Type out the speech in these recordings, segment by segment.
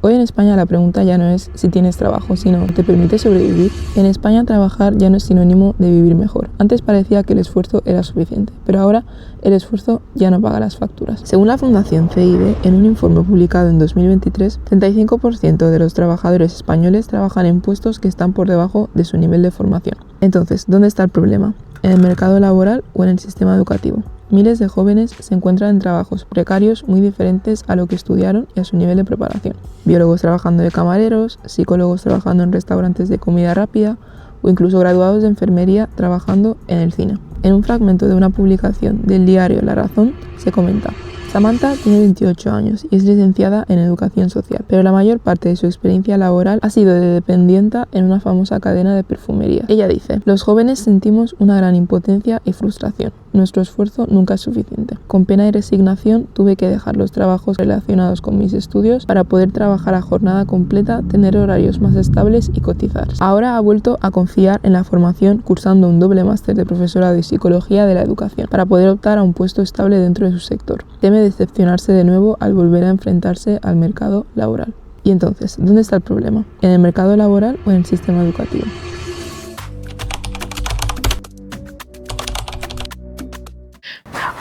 Hoy en España la pregunta ya no es si tienes trabajo, sino ¿te permite sobrevivir? En España trabajar ya no es sinónimo de vivir mejor. Antes parecía que el esfuerzo era suficiente, pero ahora el esfuerzo ya no paga las facturas. Según la Fundación CID, en un informe publicado en 2023, 35% de los trabajadores españoles trabajan en puestos que están por debajo de su nivel de formación. Entonces, ¿dónde está el problema? ¿En el mercado laboral o en el sistema educativo? Miles de jóvenes se encuentran en trabajos precarios muy diferentes a lo que estudiaron y a su nivel de preparación. Biólogos trabajando de camareros, psicólogos trabajando en restaurantes de comida rápida o incluso graduados de enfermería trabajando en el cine. En un fragmento de una publicación del diario La Razón se comenta: Samantha tiene 28 años y es licenciada en Educación Social, pero la mayor parte de su experiencia laboral ha sido de dependienta en una famosa cadena de perfumería. Ella dice: los jóvenes sentimos una gran impotencia y frustración. Nuestro esfuerzo nunca es suficiente. Con pena y resignación tuve que dejar los trabajos relacionados con mis estudios para poder trabajar a jornada completa, tener horarios más estables y cotizar. Ahora ha vuelto a confiar en la formación cursando un doble máster de profesorado y psicología de la educación para poder optar a un puesto estable dentro de su sector. Teme decepcionarse de nuevo al volver a enfrentarse al mercado laboral. Y entonces, ¿dónde está el problema? ¿En el mercado laboral o en el sistema educativo?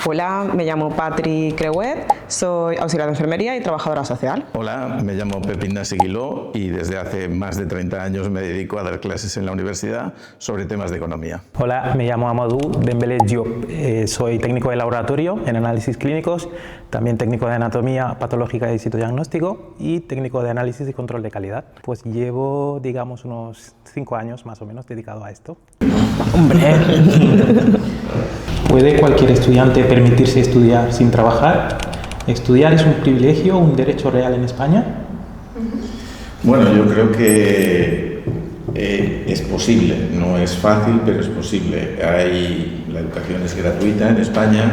Hola, me llamo Patri Creuet, soy auxiliar de enfermería y trabajadora social. Hola, me llamo Pepín Seguiló y desde hace más de 30 años me dedico a dar clases en la universidad sobre temas de economía. Hola, me llamo Amadou Dembélé Diop, soy técnico de laboratorio en análisis clínicos, también técnico de anatomía patológica y citodiagnóstico y técnico de análisis y control de calidad. Pues llevo, digamos, unos 5 años más o menos dedicado a esto. ¡Hombre! ¿Puede cualquier estudiante permitirse estudiar sin trabajar? ¿Estudiar es un privilegio o un derecho real en España? Bueno, yo creo que es posible, no es fácil, pero es posible. La educación es gratuita en España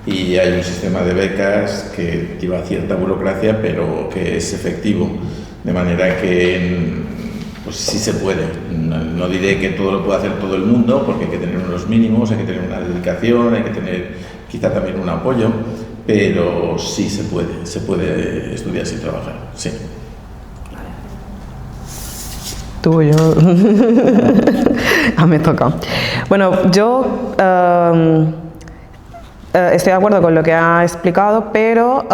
y hay un sistema de becas que lleva cierta burocracia, pero que es efectivo, de manera que pues sí se puede. No diré que todo lo puede hacer todo el mundo, porque hay que tener unos mínimos, hay que tener una dedicación, hay que tener quizá también un apoyo, pero sí se puede estudiar sin trabajar, sí. Tú, yo... me toca. Bueno, yo estoy de acuerdo con lo que ha explicado, pero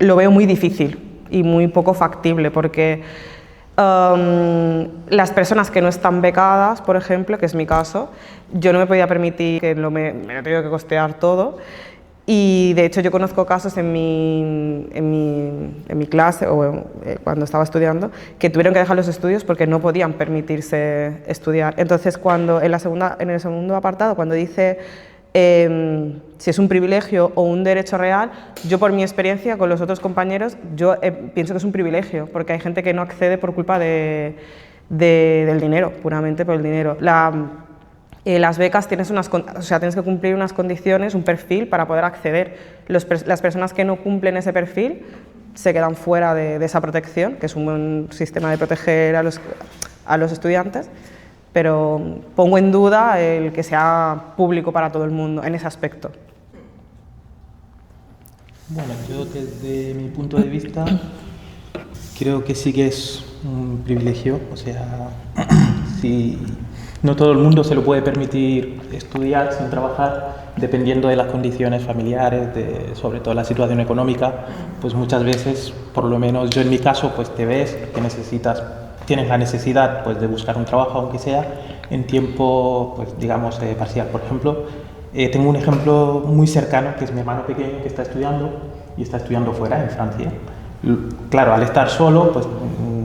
lo veo muy difícil y muy poco factible, porque las personas que no están becadas, por ejemplo, que es mi caso, yo no me podía permitir que me lo he tenido que costear todo, y de hecho yo conozco casos en mi clase o cuando estaba estudiando que tuvieron que dejar los estudios porque no podían permitirse estudiar. Entonces, cuando en el segundo apartado, cuando dice si es un privilegio o un derecho real, yo por mi experiencia con los otros compañeros, yo pienso que es un privilegio, porque hay gente que no accede por culpa del dinero, puramente por el dinero. Las becas tienes que cumplir unas condiciones, un perfil para poder acceder. Las personas que no cumplen ese perfil se quedan fuera de esa protección, que es un buen sistema de proteger a los estudiantes, pero pongo en duda el que sea público para todo el mundo en ese aspecto. Bueno, yo desde mi punto de vista creo que sí que es un privilegio, o sea, si no todo el mundo se lo puede permitir estudiar sin trabajar, dependiendo de las condiciones familiares, sobre todo la situación económica, pues muchas veces, por lo menos yo en mi caso, pues te ves que tienes la necesidad pues, de buscar un trabajo, aunque sea en tiempo, pues, digamos, parcial. Por ejemplo, tengo un ejemplo muy cercano, que es mi hermano pequeño que está estudiando fuera, en Francia. Claro, al estar solo, pues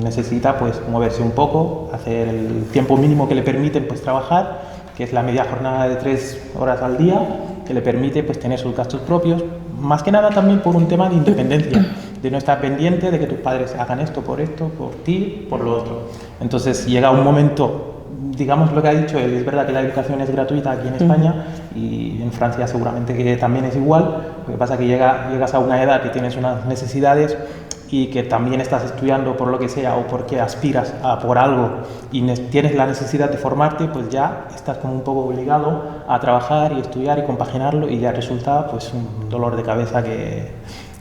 necesita pues, moverse un poco, hacer el tiempo mínimo que le permiten pues, trabajar, que es la media jornada de 3 horas al día, que le permite pues, tener sus gastos propios, más que nada también por un tema de independencia, de no estar pendiente de que tus padres hagan esto, por ti, por lo otro. Entonces llega un momento, digamos lo que ha dicho él, es verdad que la educación es gratuita aquí en España y en Francia seguramente que también es igual, lo que pasa es que llegas a una edad que tienes unas necesidades y que también estás estudiando por lo que sea o porque aspiras a por algo y tienes la necesidad de formarte, pues ya estás como un poco obligado a trabajar y estudiar y compaginarlo y ya resulta pues un dolor de cabeza que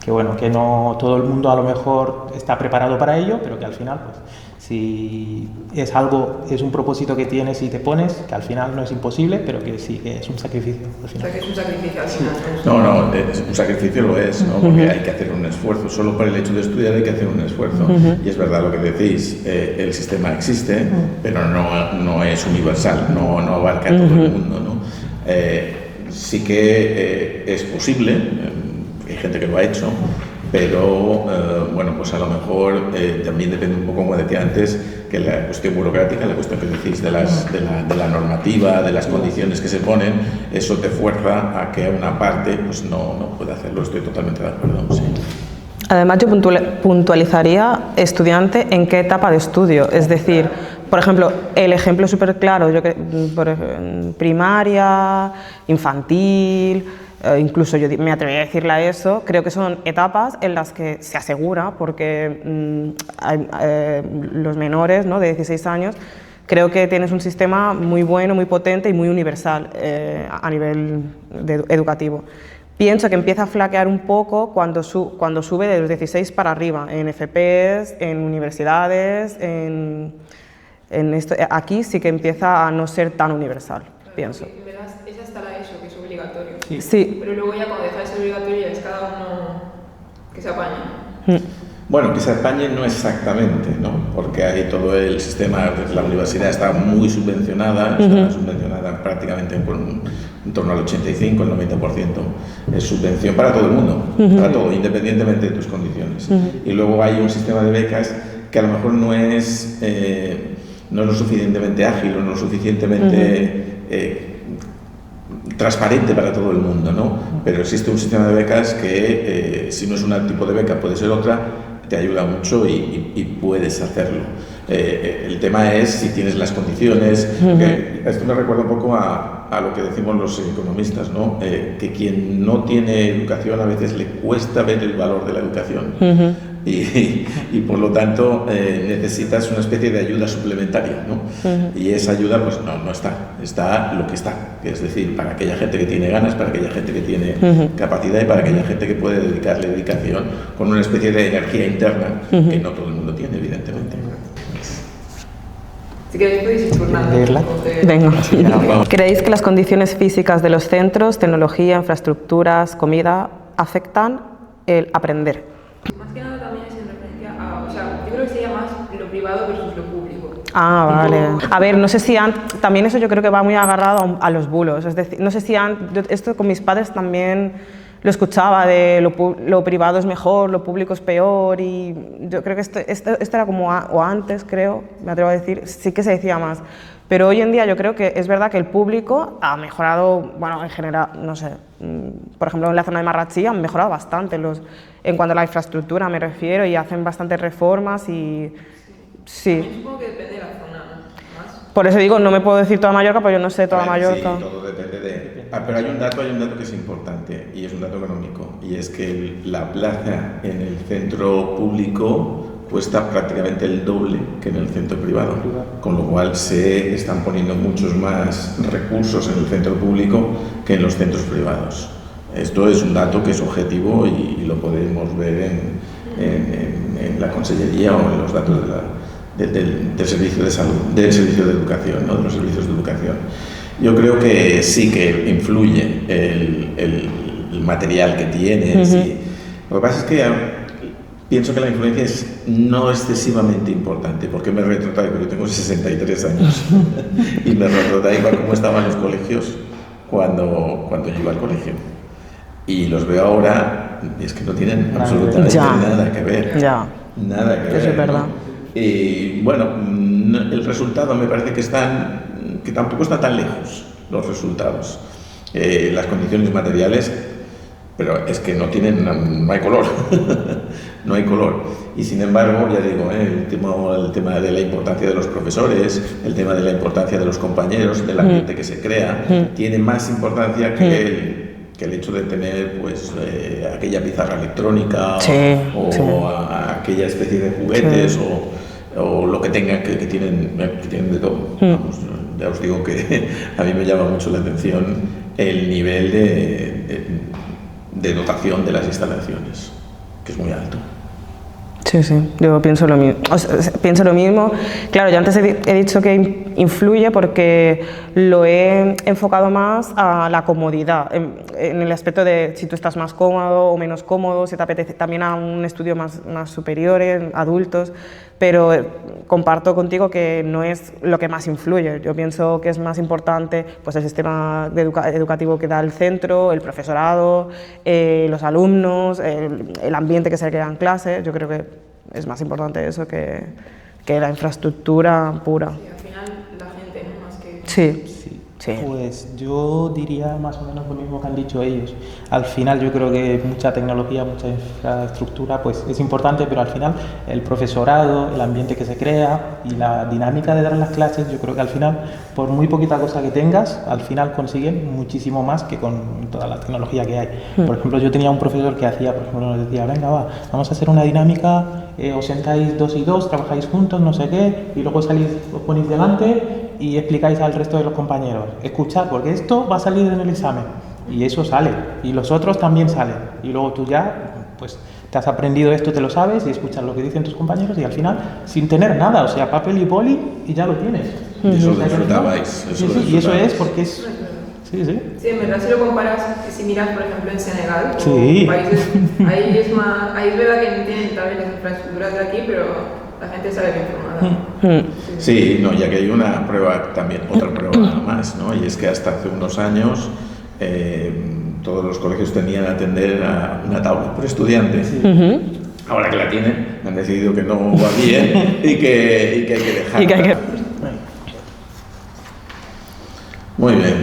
bueno, que no todo el mundo a lo mejor está preparado para ello, pero que al final, pues, si es algo, es un propósito que tienes y te pones, que al final no es imposible, pero que sí, que es un sacrificio al final. O sea, que es un sacrificio al final. No, un sacrificio lo es, ¿no? Porque hay que hacer un esfuerzo. Solo por el hecho de estudiar hay que hacer un esfuerzo. Y es verdad lo que decís, el sistema existe, pero no es universal, no abarca a todo el mundo, ¿no? Sí que es posible, hay gente que lo ha hecho, pero bueno, pues a lo mejor también depende un poco, como decía antes, que la cuestión burocrática, la cuestión que decís de la normativa, de las condiciones que se ponen, eso te fuerza a que una parte pues no pueda hacerlo. Estoy totalmente de acuerdo. Sí. Además, yo puntualizaría estudiante en qué etapa de estudio, es decir, por ejemplo, el ejemplo súper claro, primaria, infantil, incluso yo me atrevería a decirle a eso, creo que son etapas en las que se asegura, porque los menores, ¿no?, de 16 años, creo que tienes un sistema muy bueno, muy potente y muy universal a nivel educativo. Pienso que empieza a flaquear un poco cuando sube de los 16 para arriba, en FPs, en universidades, aquí sí que empieza a no ser tan universal, pienso. Es hasta la ESO, que es obligatorio. Sí. Pero luego ya cuando deja de ser obligatorio ya es cada uno que se apañe. Bueno, que se apañe no exactamente, ¿no? Porque ahí todo el sistema, la universidad está muy subvencionada, está subvencionada prácticamente en torno al 85, el 90%. Es subvención para todo el mundo, para todo, independientemente de tus condiciones. Y luego hay un sistema de becas que a lo mejor no es lo suficientemente ágil o no lo suficientemente transparente para todo el mundo, ¿no? Pero existe un sistema de becas que, si no es un tipo de beca, puede ser otra, te ayuda mucho y puedes hacerlo. El tema es si tienes las condiciones. Esto me recuerda un poco a lo que decimos los economistas, ¿no? Que quien no tiene educación a veces le cuesta ver el valor de la educación. Y por lo tanto necesitas una especie de ayuda suplementaria, ¿no? Y esa ayuda pues no está lo que está, es decir, para aquella gente que tiene ganas, para aquella gente que tiene capacidad y para aquella gente que puede dedicarle dedicación con una especie de energía interna que no todo el mundo tiene, evidentemente. Si queréis podéis ir turnando. Venga. ¿Creéis que las condiciones físicas de los centros, tecnología, infraestructuras, comida, afectan el aprender? Más que nada también es en referencia a, o sea, yo creo que sería más lo privado versus lo público. Ah, vale. A ver, no sé si también eso yo creo que va muy agarrado a los bulos, es decir, no sé si esto con mis padres también lo escuchaba, de lo privado es mejor, lo público es peor, y yo creo que esto era como, o antes creo, me atrevo a decir, sí que se decía más. Pero hoy en día yo creo que es verdad que el público ha mejorado, bueno, en general, no sé, por ejemplo en la zona de Marratxí han mejorado bastante en cuanto a la infraestructura me refiero, y hacen bastantes reformas y sí. Yo supongo que depende de la zona más. Por eso digo, no me puedo decir toda Mallorca, porque yo no sé toda Mallorca. Sí, todo depende de... pero hay un dato que es importante y es un dato económico, y es que la plaza en el centro público cuesta prácticamente el doble que en el centro privado, con lo cual se están poniendo muchos más recursos en el centro público que en los centros privados. Esto es un dato que es objetivo y lo podemos ver en la Consellería o en los datos del servicio de salud, del servicio de educación, ¿no? De los servicios de educación. Yo creo que sí que influye el material que tienes. Lo que pasa es que pienso que la influencia es no excesivamente importante, porque me retrotraigo, yo tengo 63 años y me retrotraigo a cómo estaban los colegios cuando yo iba al colegio. Y los veo ahora y es que no tienen absolutamente nada que ver. Nada que ver. Eso es verdad. ¿No? Y bueno, el resultado me parece que tampoco está tan lejos los resultados. Las condiciones materiales, pero es que no hay color. No hay color. Y sin embargo, ya digo, el tema de la importancia de los profesores, el tema de la importancia de los compañeros, del ambiente que se crea, tiene más importancia que el hecho de tener pues aquella pizarra electrónica o aquella especie de juguetes o lo que tengan que tienen de todo. Vamos, ya os digo que a mí me llama mucho la atención el nivel de dotación de las instalaciones. es muy alto. Sí, sí, yo pienso lo mismo. O sea, pienso lo mismo. Claro, yo antes he dicho que influye porque lo he enfocado más a la comodidad, en el aspecto de si tú estás más cómodo o menos cómodo, si te apetece también a un estudio más superior, en adultos, pero comparto contigo que no es lo que más influye. Yo pienso que es más importante pues, el sistema educativo que da el centro, el profesorado, los alumnos, el ambiente que se crea en clase. Yo creo que es más importante eso que la infraestructura pura. Sí, al final la gente, ¿no? Más que... Sí. Sí. Pues yo diría más o menos lo mismo que han dicho ellos. Al final yo creo que mucha tecnología, mucha infraestructura pues es importante, pero al final el profesorado, el ambiente que se crea y la dinámica de dar las clases, yo creo que al final, por muy poquita cosa que tengas, al final consiguen muchísimo más que con toda la tecnología que hay. Por ejemplo, yo tenía un profesor que hacía, por ejemplo, nos decía, venga, vamos a hacer una dinámica, os sentáis 2 y 2, trabajáis juntos, no sé qué, y luego salís, os ponéis delante y explicáis al resto de los compañeros. Escuchad, porque esto va a salir en el examen. Y eso sale. Y los otros también salen. Y luego tú ya, pues, te has aprendido esto, te lo sabes, y escuchas lo que dicen tus compañeros, y al final, sin tener nada, o sea, papel y boli, y ya lo tienes. Y eso lo disfrutabais. Y eso es porque es... Sí, sí. Sí, en verdad, si lo comparas, si miras, por ejemplo, en Senegal, sí. o países, ahí es más... Ahí es verdad que no tienen tal vez las infraestructuras de aquí, pero... La gente sabe bien informada. Sí, no, ya que hay una prueba también, otra prueba más, ¿no? Y es que hasta hace unos años todos los colegios tenían que atender a una tabla por estudiante. Ahora que la tienen, han decidido que no va bien y que hay que dejarla. Muy bien.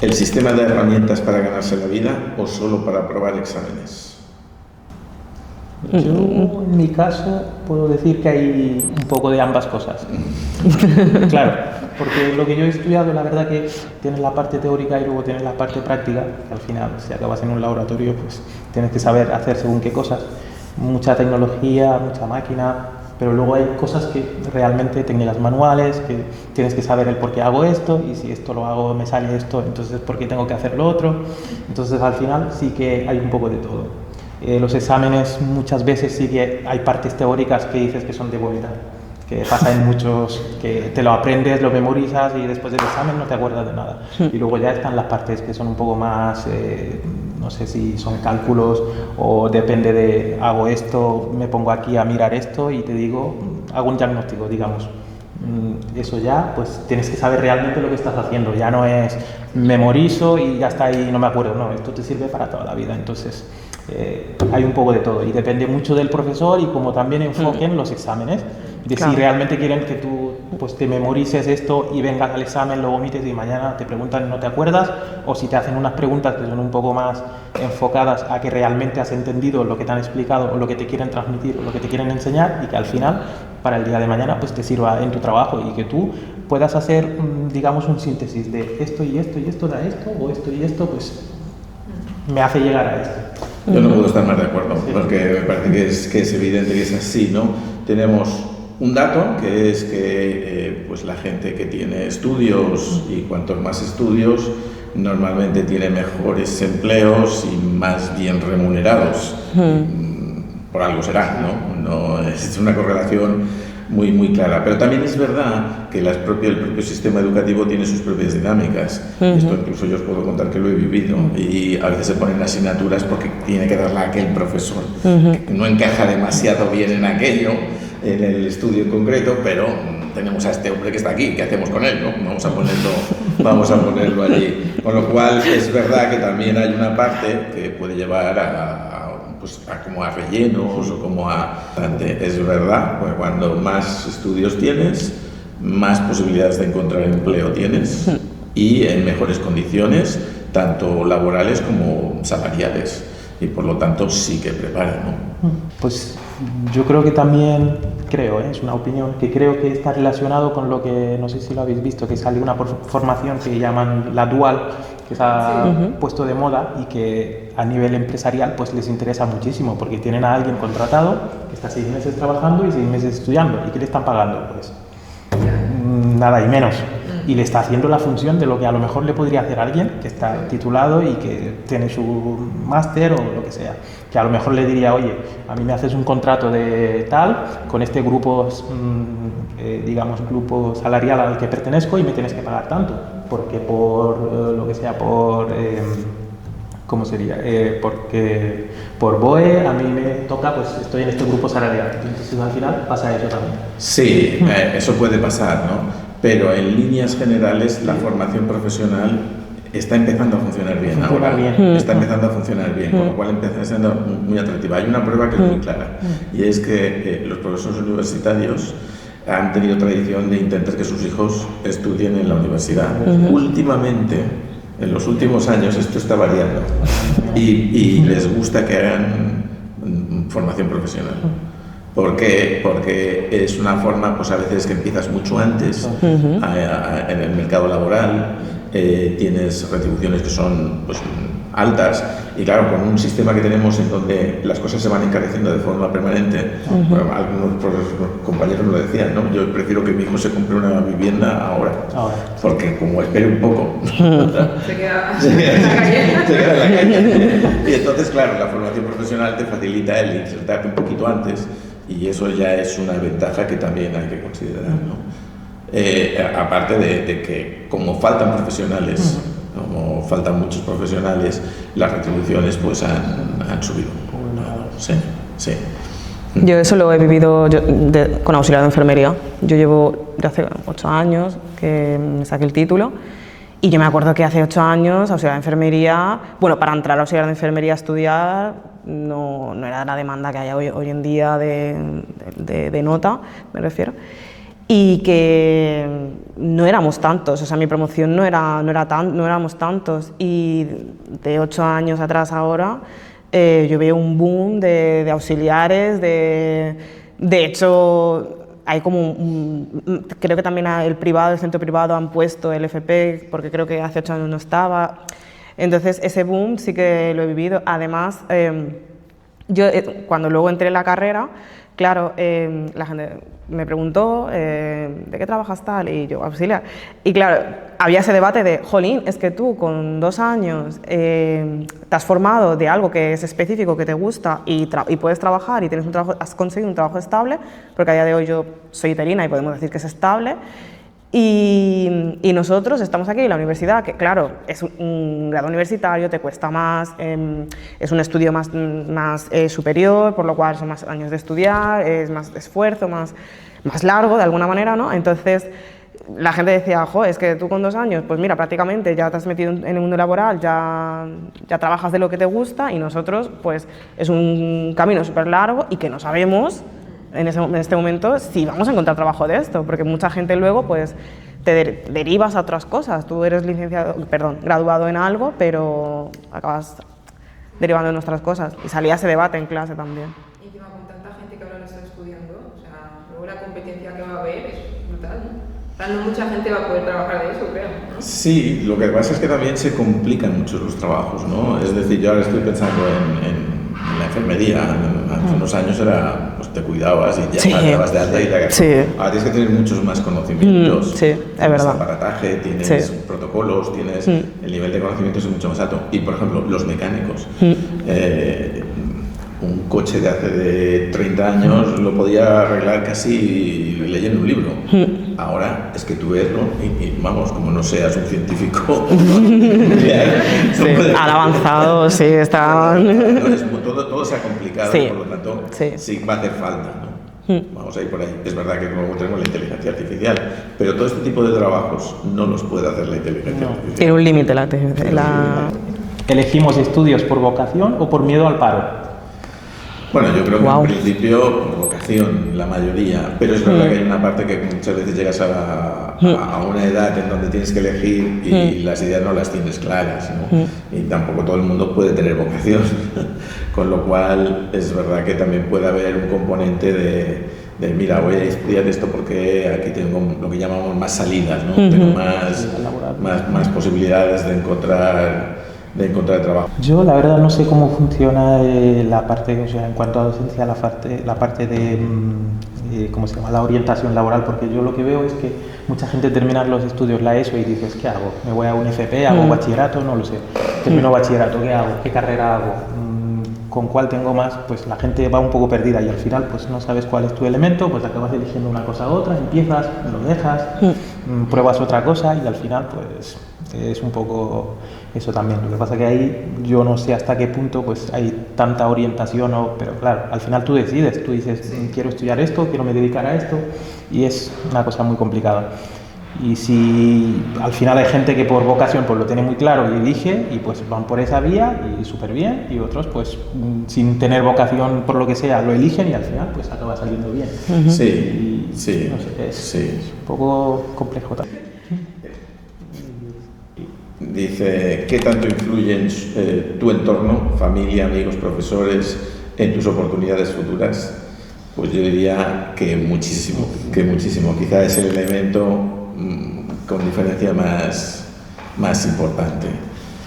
¿El sistema de herramientas para ganarse la vida o solo para aprobar exámenes? Yo, en mi caso, puedo decir que hay un poco de ambas cosas. Claro, porque lo que yo he estudiado, la verdad que tienes la parte teórica y luego tienes la parte práctica, que al final, si acabas en un laboratorio, pues tienes que saber hacer según qué cosas. Mucha tecnología, mucha máquina, pero luego hay cosas que realmente, técnicas manuales, que tienes que saber el por qué hago esto, y si esto lo hago me sale esto, entonces ¿por qué tengo que hacer lo otro? Entonces al final sí que hay un poco de todo. Los exámenes muchas veces sí que hay partes teóricas que dices que son de vuelta, que pasa en muchos, que te lo aprendes, lo memorizas y después del examen no te acuerdas de nada. Y luego ya están las partes que son un poco más, no sé si son cálculos o depende de hago esto, me pongo aquí a mirar esto y te digo, hago un diagnóstico, digamos. Eso ya, pues tienes que saber realmente lo que estás haciendo, ya no es memorizo y ya está ahí, no me acuerdo, no, esto te sirve para toda la vida. Entonces hay un poco de todo y depende mucho del profesor y como también enfoquen los exámenes, de si realmente quieren que tú pues te memorices esto y vengas al examen, lo vomites y mañana te preguntan y no te acuerdas, o si te hacen unas preguntas que son un poco más enfocadas a que realmente has entendido lo que te han explicado o lo que te quieren transmitir o lo que te quieren enseñar y que al final para el día de mañana pues te sirva en tu trabajo y que tú puedas hacer digamos un síntesis de esto y esto y esto da esto o esto y esto pues me hace llegar a esto. Yo no puedo estar más de acuerdo, porque me parece que es evidente que es así, ¿no? Tenemos un dato que es que pues la gente que tiene estudios y cuantos más estudios normalmente tiene mejores empleos y más bien remunerados. Por algo será, ¿no? Es una correlación muy clara. Pero también es verdad que el propio sistema educativo tiene sus propias dinámicas. Esto incluso yo os puedo contar que lo he vivido. Y a veces se ponen asignaturas porque tiene que darla aquel profesor que no encaja demasiado bien en aquello, en el estudio en concreto, pero tenemos a este hombre que está aquí, ¿qué hacemos con él? ¿No? Vamos a ponerlo allí. Con lo cual es verdad que también hay una parte que puede llevar a como a rellenos o como a... Es verdad, pues cuando más estudios tienes, más posibilidades de encontrar empleo tienes y en mejores condiciones, tanto laborales como salariales. Y por lo tanto sí que prepara, ¿no? Pues yo creo que también, es una opinión, que creo que está relacionado con lo que, no sé si lo habéis visto, que sale una formación que llaman la dual, que se ha puesto de moda y que a nivel empresarial pues les interesa muchísimo porque tienen a alguien contratado que está 6 meses trabajando y 6 meses estudiando. ¿Y qué le están pagando? Pues nada y menos. y le está haciendo la función de lo que a lo mejor le podría hacer alguien que está titulado y que tiene su máster o lo que sea. Que a lo mejor le diría, oye, a mí me haces un contrato de tal, con este grupo, digamos, grupo salarial al que pertenezco y me tienes que pagar tanto, porque por lo que sea, por... ¿cómo sería? Porque por BOE a mí me toca, pues estoy en este grupo salarial. Entonces al final pasa eso también. Sí, eso puede pasar, ¿no? Pero en líneas generales la formación profesional está empezando a funcionar bien ahora. Está empezando a funcionar bien, con lo cual empieza siendo muy atractiva. Hay una prueba que es muy clara y es que los profesores universitarios han tenido tradición de intentar que sus hijos estudien en la universidad. Últimamente, en los últimos años, esto está variando y les gusta que hagan formación profesional. ¿Por qué? Porque es una forma, pues a veces que empiezas mucho antes en el mercado laboral, tienes retribuciones que son pues, altas y claro, con un sistema que tenemos en donde las cosas se van encareciendo de forma permanente, bueno, algunos compañeros me lo decían, ¿no? Yo prefiero que mi hijo se compre una vivienda ahora, porque como espere un poco se queda en la calle. Y entonces claro, la formación profesional te facilita el insertarte un poquito antes y eso ya es una ventaja que también hay que considerar, ¿no? Aparte de que como faltan profesionales, como faltan muchos profesionales, las retribuciones pues han subido. Sí, sí. Yo eso lo he vivido con auxiliar de enfermería. Yo llevo de hace 8 años que me saqué el título y yo me acuerdo que hace 8 años auxiliar de enfermería, bueno, para entrar a auxiliar de enfermería a estudiar no era la demanda que hay hoy en día de nota, me refiero. Y que no éramos tantos, o sea, mi promoción no éramos tantos y de 8 años atrás ahora yo veo un boom de auxiliares, de hecho hay como creo que también el centro privado han puesto el FP porque creo que hace 8 años no estaba, entonces ese boom sí que lo he vivido, además yo cuando luego entré en la carrera, claro, la gente me preguntó, ¿de qué trabajas tal? Y yo, auxiliar. Y claro, había ese debate de, jolín, es que tú con 2 años te has formado de algo que es específico, que te gusta y puedes trabajar y tienes un trabajo, has conseguido un trabajo estable, porque a día de hoy yo soy interina y podemos decir que es estable. Y nosotros estamos aquí en la universidad, que claro, es un grado universitario, te cuesta más, es un estudio más superior, por lo cual son más años de estudiar, es más esfuerzo, más largo de alguna manera, ¿no? Entonces la gente decía, jo, es que tú con 2 años, pues mira, prácticamente ya te has metido en el mundo laboral, ya trabajas de lo que te gusta y nosotros, pues es un camino súper largo y que no sabemos en este momento si vamos a encontrar trabajo de esto, porque mucha gente luego pues te derivas a otras cosas, tú eres graduado en algo, pero acabas derivando en otras cosas y salía ese debate en clase también. Y encima con tanta gente que ahora lo está estudiando, o sea, luego la competencia que va a haber es brutal, ¿no? O sea, no mucha gente va a poder trabajar de eso, creo, ¿no? Sí, lo que pasa es que también se complican mucho los trabajos, ¿no? Es decir, yo ahora estoy pensando en la enfermería, hace unos años era, pues te cuidabas y ya dabas de alta y ahora tienes que tener muchos más conocimientos. Sí, es verdad. Aparataje, tienes protocolos, tienes el nivel de conocimientos es mucho más alto. Y por ejemplo, los mecánicos. Un coche de hace 30 años lo podía arreglar casi leyendo un libro. Ahora es que tú ves, ¿no? Y vamos, como no seas un científico. Han avanzado, sí, están. Todo se ha complicado, por lo tanto, sí va a hacer falta, ¿no? Vamos a ir por ahí. Es verdad que luego tenemos la inteligencia artificial, pero todo este tipo de trabajos no los puede hacer la inteligencia artificial. Tiene un límite ¿Elegimos estudios por vocación o por miedo al paro? Bueno, yo creo que en principio por vocación, la mayoría, pero es verdad que hay una parte que muchas veces llegas a una edad en donde tienes que elegir y las ideas no las tienes claras, ¿no? Y tampoco todo el mundo puede tener vocación, con lo cual es verdad que también puede haber un componente de mira, voy a estudiar esto porque aquí tengo lo que llamamos más salidas, ¿no? Tengo más posibilidades de encontrar trabajo. Yo la verdad no sé cómo funciona la parte, o sea, en cuanto a docencia, la parte de ¿cómo se llama?, la orientación laboral, porque yo lo que veo es que mucha gente termina los estudios la ESO y dices, ¿qué hago? ¿Me voy a un FP? ¿Hago bachillerato? No lo sé. Termino bachillerato, ¿qué hago? ¿Qué carrera hago? ¿Con cuál tengo más? Pues la gente va un poco perdida y al final pues no sabes cuál es tu elemento, pues acabas eligiendo una cosa a otra, empiezas, lo dejas, pruebas otra cosa y al final pues es un poco eso también. Lo que pasa que ahí yo no sé hasta qué punto pues hay tanta orientación, pero claro, al final tú decides, tú dices, quiero estudiar esto, quiero me dedicar a esto y es una cosa muy complicada. Y si al final hay gente que por vocación pues lo tiene muy claro y elige y pues van por esa vía y súper bien, y otros pues sin tener vocación por lo que sea lo eligen y al final pues acaba saliendo bien. Sí, sí, no sé, es un poco complejo también. Dice, ¿qué tanto influyen tu entorno, familia, amigos, profesores, en tus oportunidades futuras? Pues yo diría que muchísimo, Quizá es el elemento con diferencia más importante.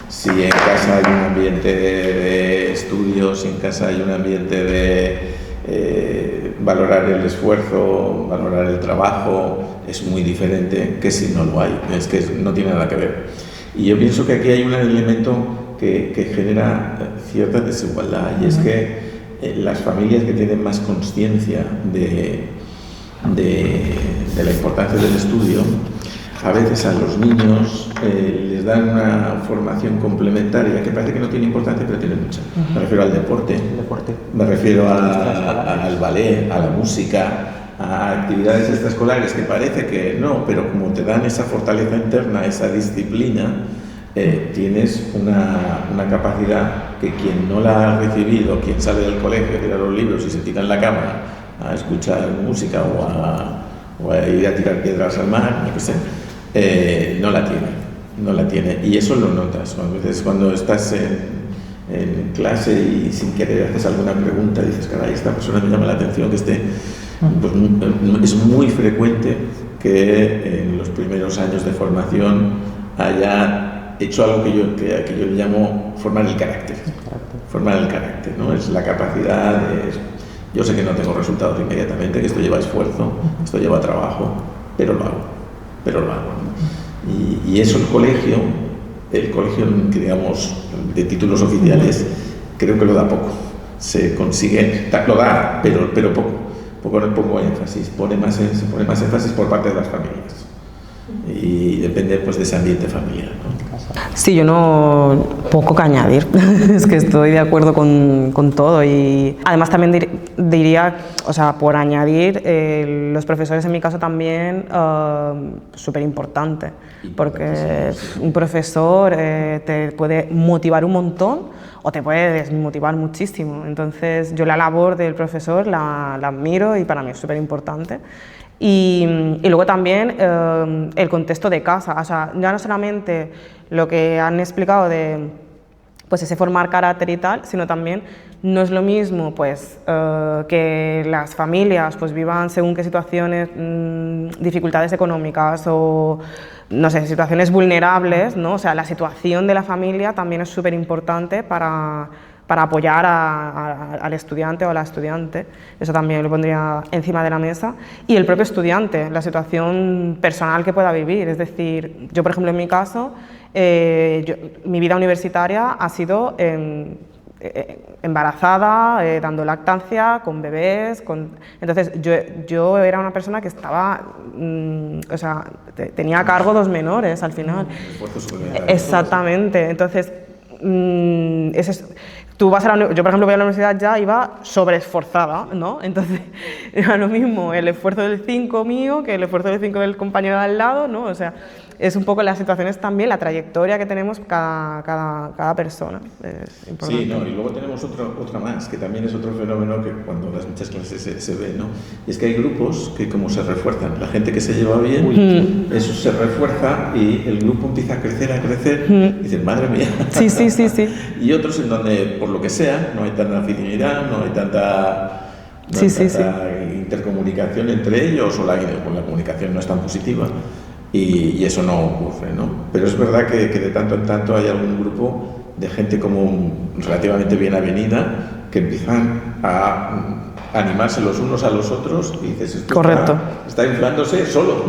Si en casa hay un ambiente de estudios, si en casa hay un ambiente de valorar el esfuerzo, valorar el trabajo, es muy diferente que si no lo hay. Es que no tiene nada que ver. Y yo pienso que aquí hay un elemento que genera cierta desigualdad, y es que las familias que tienen más conciencia de la importancia del estudio, a veces a los niños les dan una formación complementaria que parece que no tiene importancia, pero tiene mucha. Me refiero al deporte, me refiero al ballet, a la música, a actividades extraescolares que parece que no, pero como te dan esa fortaleza interna, esa disciplina, tienes una capacidad que quien no la ha recibido, quien sale del colegio, tira los libros y se tira en la cama a escuchar música o a ir a tirar piedras al mar, yo qué sé, no la tiene. Y eso lo notas. A veces cuando estás en clase y sin querer haces alguna pregunta, dices, caray, esta persona me llama la atención, que pues es muy frecuente que en los primeros años de formación haya hecho algo que yo llamo formar el carácter. Formar el carácter, ¿no? Es la capacidad de... Yo sé que no tengo resultados inmediatamente, que esto lleva esfuerzo, esto lleva trabajo, pero lo hago, ¿no? Y eso el colegio, que digamos de títulos oficiales, creo que lo da poco. Se consigue, lo da, pero poco énfasis, se pone más énfasis por parte de las familias. Y depende pues de ese ambiente familiar, ¿no? Sí, yo no... poco que añadir. Es que estoy de acuerdo con todo, y además también diría, o sea, por añadir, los profesores en mi caso también, súper importante, porque un profesor te puede motivar un montón o te puede desmotivar muchísimo. Entonces yo la labor del profesor la admiro y para mí es súper importante. Y luego también el contexto de casa, o sea, ya no solamente lo que han explicado de pues ese formar carácter y tal, sino también no es lo mismo pues que las familias pues vivan según qué situaciones, dificultades económicas o no sé, situaciones vulnerables, ¿no? O sea, la situación de la familia también es súper importante para apoyar al estudiante o a la estudiante. Eso también lo pondría encima de la mesa. Y el propio estudiante, la situación personal que pueda vivir. Es decir, yo por ejemplo en mi caso, mi vida universitaria ha sido embarazada, dando lactancia, con bebés, entonces yo era una persona que estaba, o sea, tenía a cargo 2 menores al final. Exactamente, entonces tú vas yo por ejemplo voy a la universidad, ya iba sobreesforzada, ¿no? Entonces era lo mismo el esfuerzo del 5 mío que el esfuerzo del 5 del compañero de al lado, ¿no? O sea, es un poco las situaciones también, la trayectoria que tenemos cada persona. Es importante. Sí, no, y luego tenemos otra más, que también es otro fenómeno que cuando das muchas clases se ve, ¿no? Y es que hay grupos que como se refuerzan, la gente que se lleva bien, eso se refuerza y el grupo empieza a crecer, y dices, madre mía. Sí. Y otros en donde, por lo que sea, no hay tanta afinidad, no hay tanta intercomunicación entre ellos, o la comunicación no es tan positiva. Y eso no ocurre, ¿no? Pero es verdad que de tanto en tanto hay algún grupo de gente como relativamente bien avenida que empiezan a animarse los unos a los otros y dices, esto Correcto. está inflándose solo,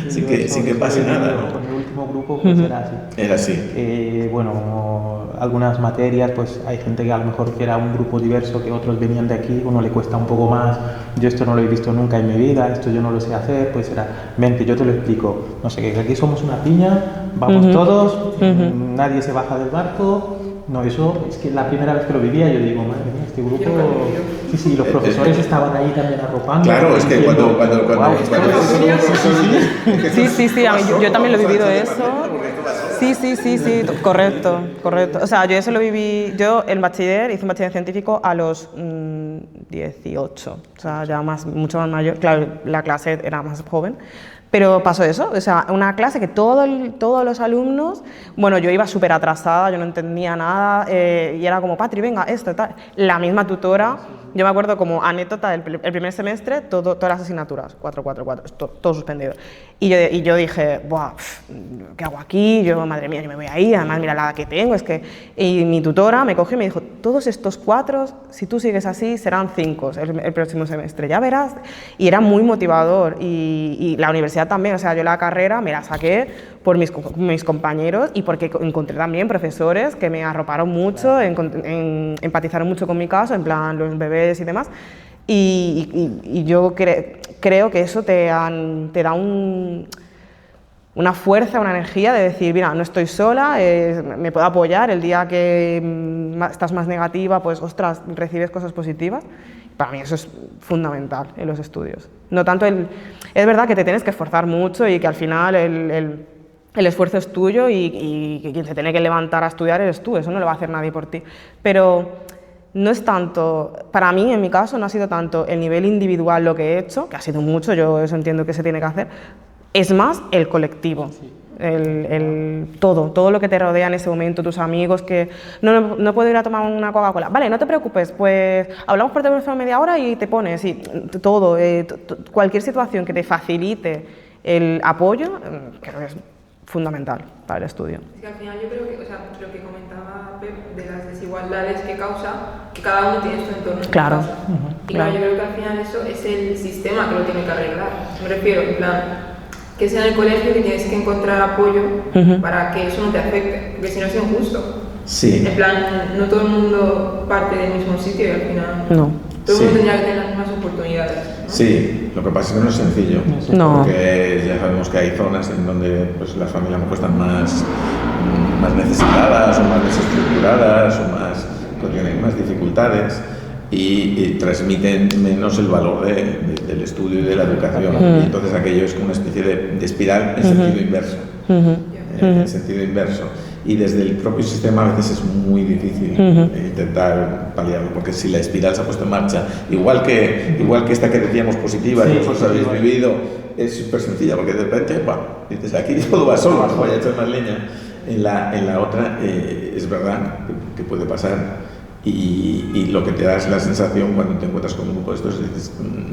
sin que pase nada, ¿no? Con el último grupo pues era así. Era así. Bueno, algunas materias, pues hay gente que a lo mejor que era un grupo diverso, que otros venían de aquí, uno le cuesta un poco más, yo esto no lo he visto nunca en mi vida, esto yo no lo sé hacer, pues era, ven que yo te lo explico, no sé, que aquí somos una piña, vamos todos, nadie se baja del barco. No, eso es que la primera vez que lo vivía yo digo, madre mía, este grupo... Sí, los profesores estaban ahí también arropando. Claro, es que diciendo, cuando Sí, yo también lo he vivido eso. Sí, correcto. O sea, yo eso lo viví, yo hice un bachiller científico a los 18, o sea, ya mucho más mayor, claro, la clase era más joven. Pero pasó eso, o sea, una clase que todos los alumnos, bueno, yo iba súper atrasada, yo no entendía nada, y era como, Patri, venga, esto, tal. La misma tutora, yo me acuerdo como anécdota, el primer semestre, todas las asignaturas, 4, todo suspendido. Y yo dije, buah, ¿qué hago aquí? Yo, madre mía, yo me voy a ir, además mira la edad que tengo, es que... Y mi tutora me cogió y me dijo, todos estos 4, si tú sigues así, serán 5 el próximo semestre, ya verás. Y era muy motivador, y la universidad también, o sea, yo la carrera me la saqué por mis compañeros y porque encontré también profesores que me arroparon mucho, empatizaron mucho con mi caso, en plan los bebés y demás. Y yo creo que eso te da una fuerza, una energía de decir, mira, no estoy sola, me puedo apoyar, el día que estás más negativa, pues, ostras, recibes cosas positivas. Para mí eso es fundamental en los estudios. No tanto es verdad que te tienes que esforzar mucho y que al final el esfuerzo es tuyo y quien se tiene que levantar a estudiar eres tú, eso no lo va a hacer nadie por ti. Pero no es tanto, para mí en mi caso no ha sido tanto el nivel individual lo que he hecho, que ha sido mucho, yo eso entiendo que se tiene que hacer, es más el colectivo. Todo lo que te rodea en ese momento, tus amigos, que no puedo ir a tomar una Coca-Cola, vale, no te preocupes, pues hablamos por teléfono media hora y te pones, y todo, cualquier situación que te facilite el apoyo, creo que es fundamental para el estudio. Es que al final yo creo que, o sea, lo que comentaba Pep, de las desigualdades que causa, que cada uno tiene su entorno. Claro. Y claro, yo creo que al final eso es el sistema que lo tiene que arreglar. Me refiero, en plan, que sea en el colegio que tienes que encontrar apoyo para que eso no te afecte, porque si no es injusto. Sí. En plan, no todo el mundo parte del mismo sitio y al final No. todo el mundo tendría que tener las mismas oportunidades, ¿no? Sí, lo que pasa es que no es sencillo, No. porque ya sabemos que hay zonas en donde pues, las familias a lo mejor están más necesitadas o más desestructuradas o tienen más dificultades y transmiten menos el valor del estudio y de la educación. Y entonces aquello es como una especie de espiral en sentido inverso. En sentido inverso. Y desde el propio sistema a veces es muy difícil intentar paliarlo, porque si la espiral se ha puesto en marcha, igual que esta que decíamos positiva, que vosotros habéis vivido, es súper sencilla, porque de repente, bueno, dices, aquí todo va solo, no voy a echar más leña. En la otra es verdad que puede pasar. Y lo que te da es la sensación cuando te encuentras con un grupo de estos, dices,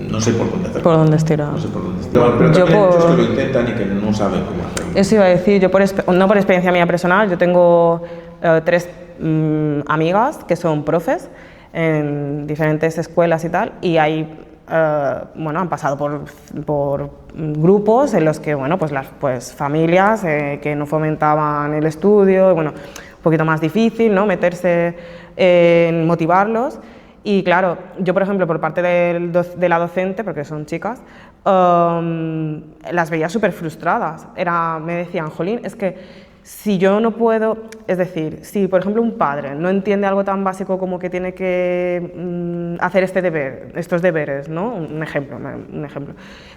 no sé por dónde hacerlo. Por dónde estirar. No sé por dónde estirar. Pero también hay muchos que lo intentan y que no saben cómo hacerlo. Eso iba a decir, yo no por experiencia mía personal, yo tengo 3 amigas que son profes en diferentes escuelas y tal, y hay han pasado por grupos en los que, pues familias que no fomentaban el estudio, y, un poquito más difícil, ¿no? Meterse en motivarlos. Y claro, yo por ejemplo, por parte de la docente, porque son chicas, las veía súper frustradas. Me decían, jolín, es que si yo no puedo, es decir, si por ejemplo un padre no entiende algo tan básico como que tiene que hacer estos deberes, ¿no? Un ejemplo,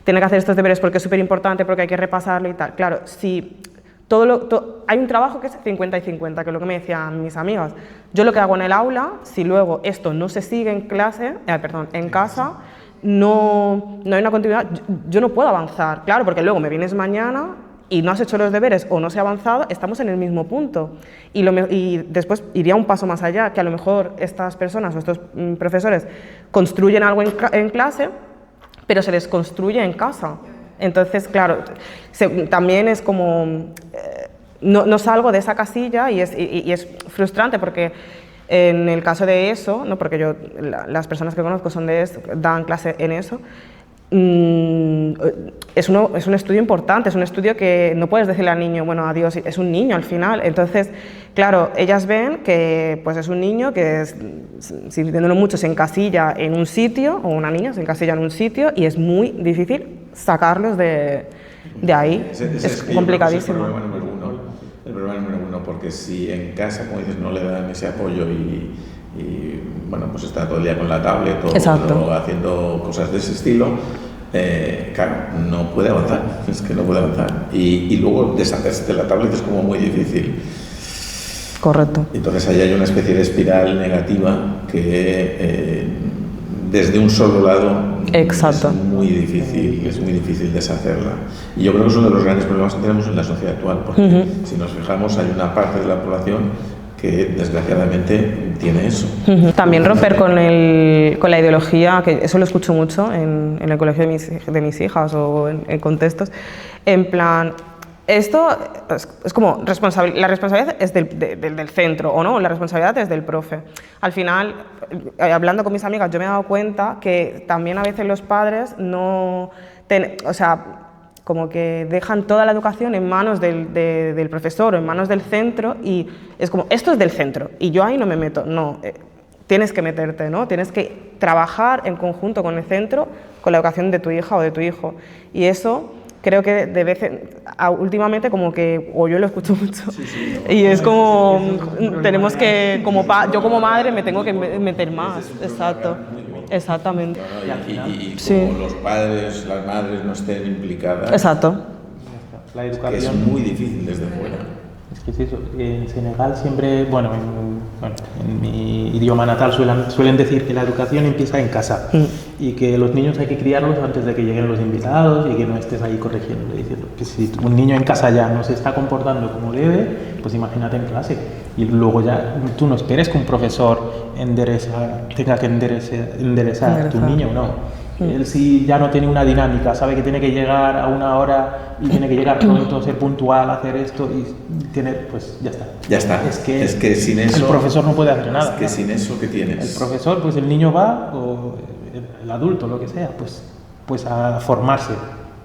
tiene que hacer estos deberes porque es súper importante, porque hay que repasarlo y tal. Claro, si hay un trabajo que es 50 y 50, que es lo que me decían mis amigas. Yo lo que hago en el aula, si luego esto no se sigue en casa, no hay una continuidad, yo no puedo avanzar, claro, porque luego me vienes mañana y no has hecho los deberes o no se ha avanzado, estamos en el mismo punto. Y después iría un paso más allá, que a lo mejor estas personas o estos profesores construyen algo en clase, pero se les construye en casa. Entonces, claro, también es como, no salgo de esa casilla y es frustrante porque En el caso de ESO, ¿no? Porque yo, las personas que conozco son de ESO, dan clase en ESO, es un estudio importante, es un estudio que no puedes decirle al niño, bueno, adiós, es un niño al final. Entonces, claro, ellas ven que pues es un niño que, sintiéndolo mucho, se encasilla en un sitio, o una niña se encasilla en un sitio, y es muy difícil sacarlos de ahí. Es complicadísimo. El problema número uno, porque si en casa, como dices, no le dan ese apoyo y bueno, pues está todo el día con la tablet o haciendo cosas de ese estilo, claro, no puede avanzar, es que no puede avanzar. Y luego deshacerse de la tablet es como muy difícil. Correcto. Entonces ahí hay una especie de espiral negativa que desde un solo lado Exacto. es muy difícil deshacerla. Y yo creo que es uno de los grandes problemas que tenemos en la sociedad actual, porque si nos fijamos hay una parte de la población que desgraciadamente tiene eso. También romper con la ideología, que eso lo escucho mucho en el colegio de mis hijas o en contextos, en plan, esto es como la responsabilidad es del centro, o no, la responsabilidad es del profe. Al final, hablando con mis amigas, yo me he dado cuenta que también a veces los padres como que dejan toda la educación en manos del profesor o en manos del centro, y es como, esto es del centro y yo ahí no me meto. No, tienes que meterte, ¿no? Tienes que trabajar en conjunto con el centro, con la educación de tu hija o de tu hijo, y eso creo que últimamente como que, o yo lo escucho mucho, y es como, tenemos que, yo como madre me tengo que meter más, exacto. Exactamente. Y como los padres, las madres no estén implicadas, exacto. La educación, que es muy difícil desde fuera. Es que es eso. En Senegal siempre, bueno, en mi idioma natal suelen decir que la educación empieza en casa y que los niños hay que criarlos antes de que lleguen los invitados y que no estés ahí corrigiendo, diciendo que si un niño en casa ya no se está comportando como debe, pues imagínate en clase. Y luego ya tú no esperes que un profesor tenga que enderezar a tu niño, no. Él si ya no tiene una dinámica, sabe que tiene que llegar a una hora y tiene que llegar pronto, ser puntual, hacer esto y tiene, pues ya está. Ya está. Es que sin eso... El profesor no puede hacer nada. Es que sin eso, ¿qué tienes? El profesor, pues el niño va, o el adulto, lo que sea, pues a formarse.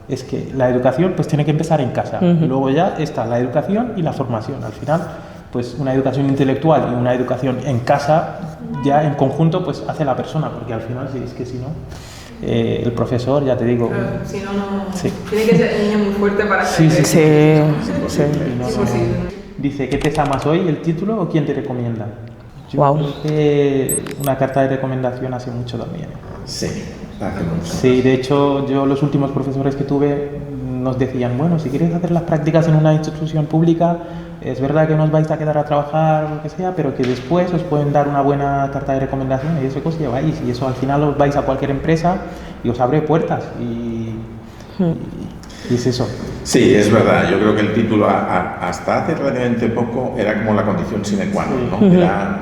Es que la educación pues tiene que empezar en casa. Luego ya está la educación y la formación. Al final, pues una educación intelectual y una educación en casa, ya en conjunto, pues hace la persona, porque al final, es que si no... el profesor, ya te digo... Claro, si no, tiene que ser un niño muy fuerte para hacer Dice, ¿qué te más hoy, el título o quién te recomienda? Wow. Creo que una carta de recomendación hace mucho también. Sí, hace mucho. Sí, de hecho, yo los últimos profesores que tuve nos decían, bueno, si queréis hacer las prácticas en una institución pública, es verdad que no os vais a quedar a trabajar o lo que sea, pero que después os pueden dar una buena carta de recomendación y eso que os lleváis, y eso al final os vais a cualquier empresa y os abre puertas y es eso. Sí, es verdad. Yo creo que el título hasta hace relativamente poco era como la condición sine qua non, ¿no? Era,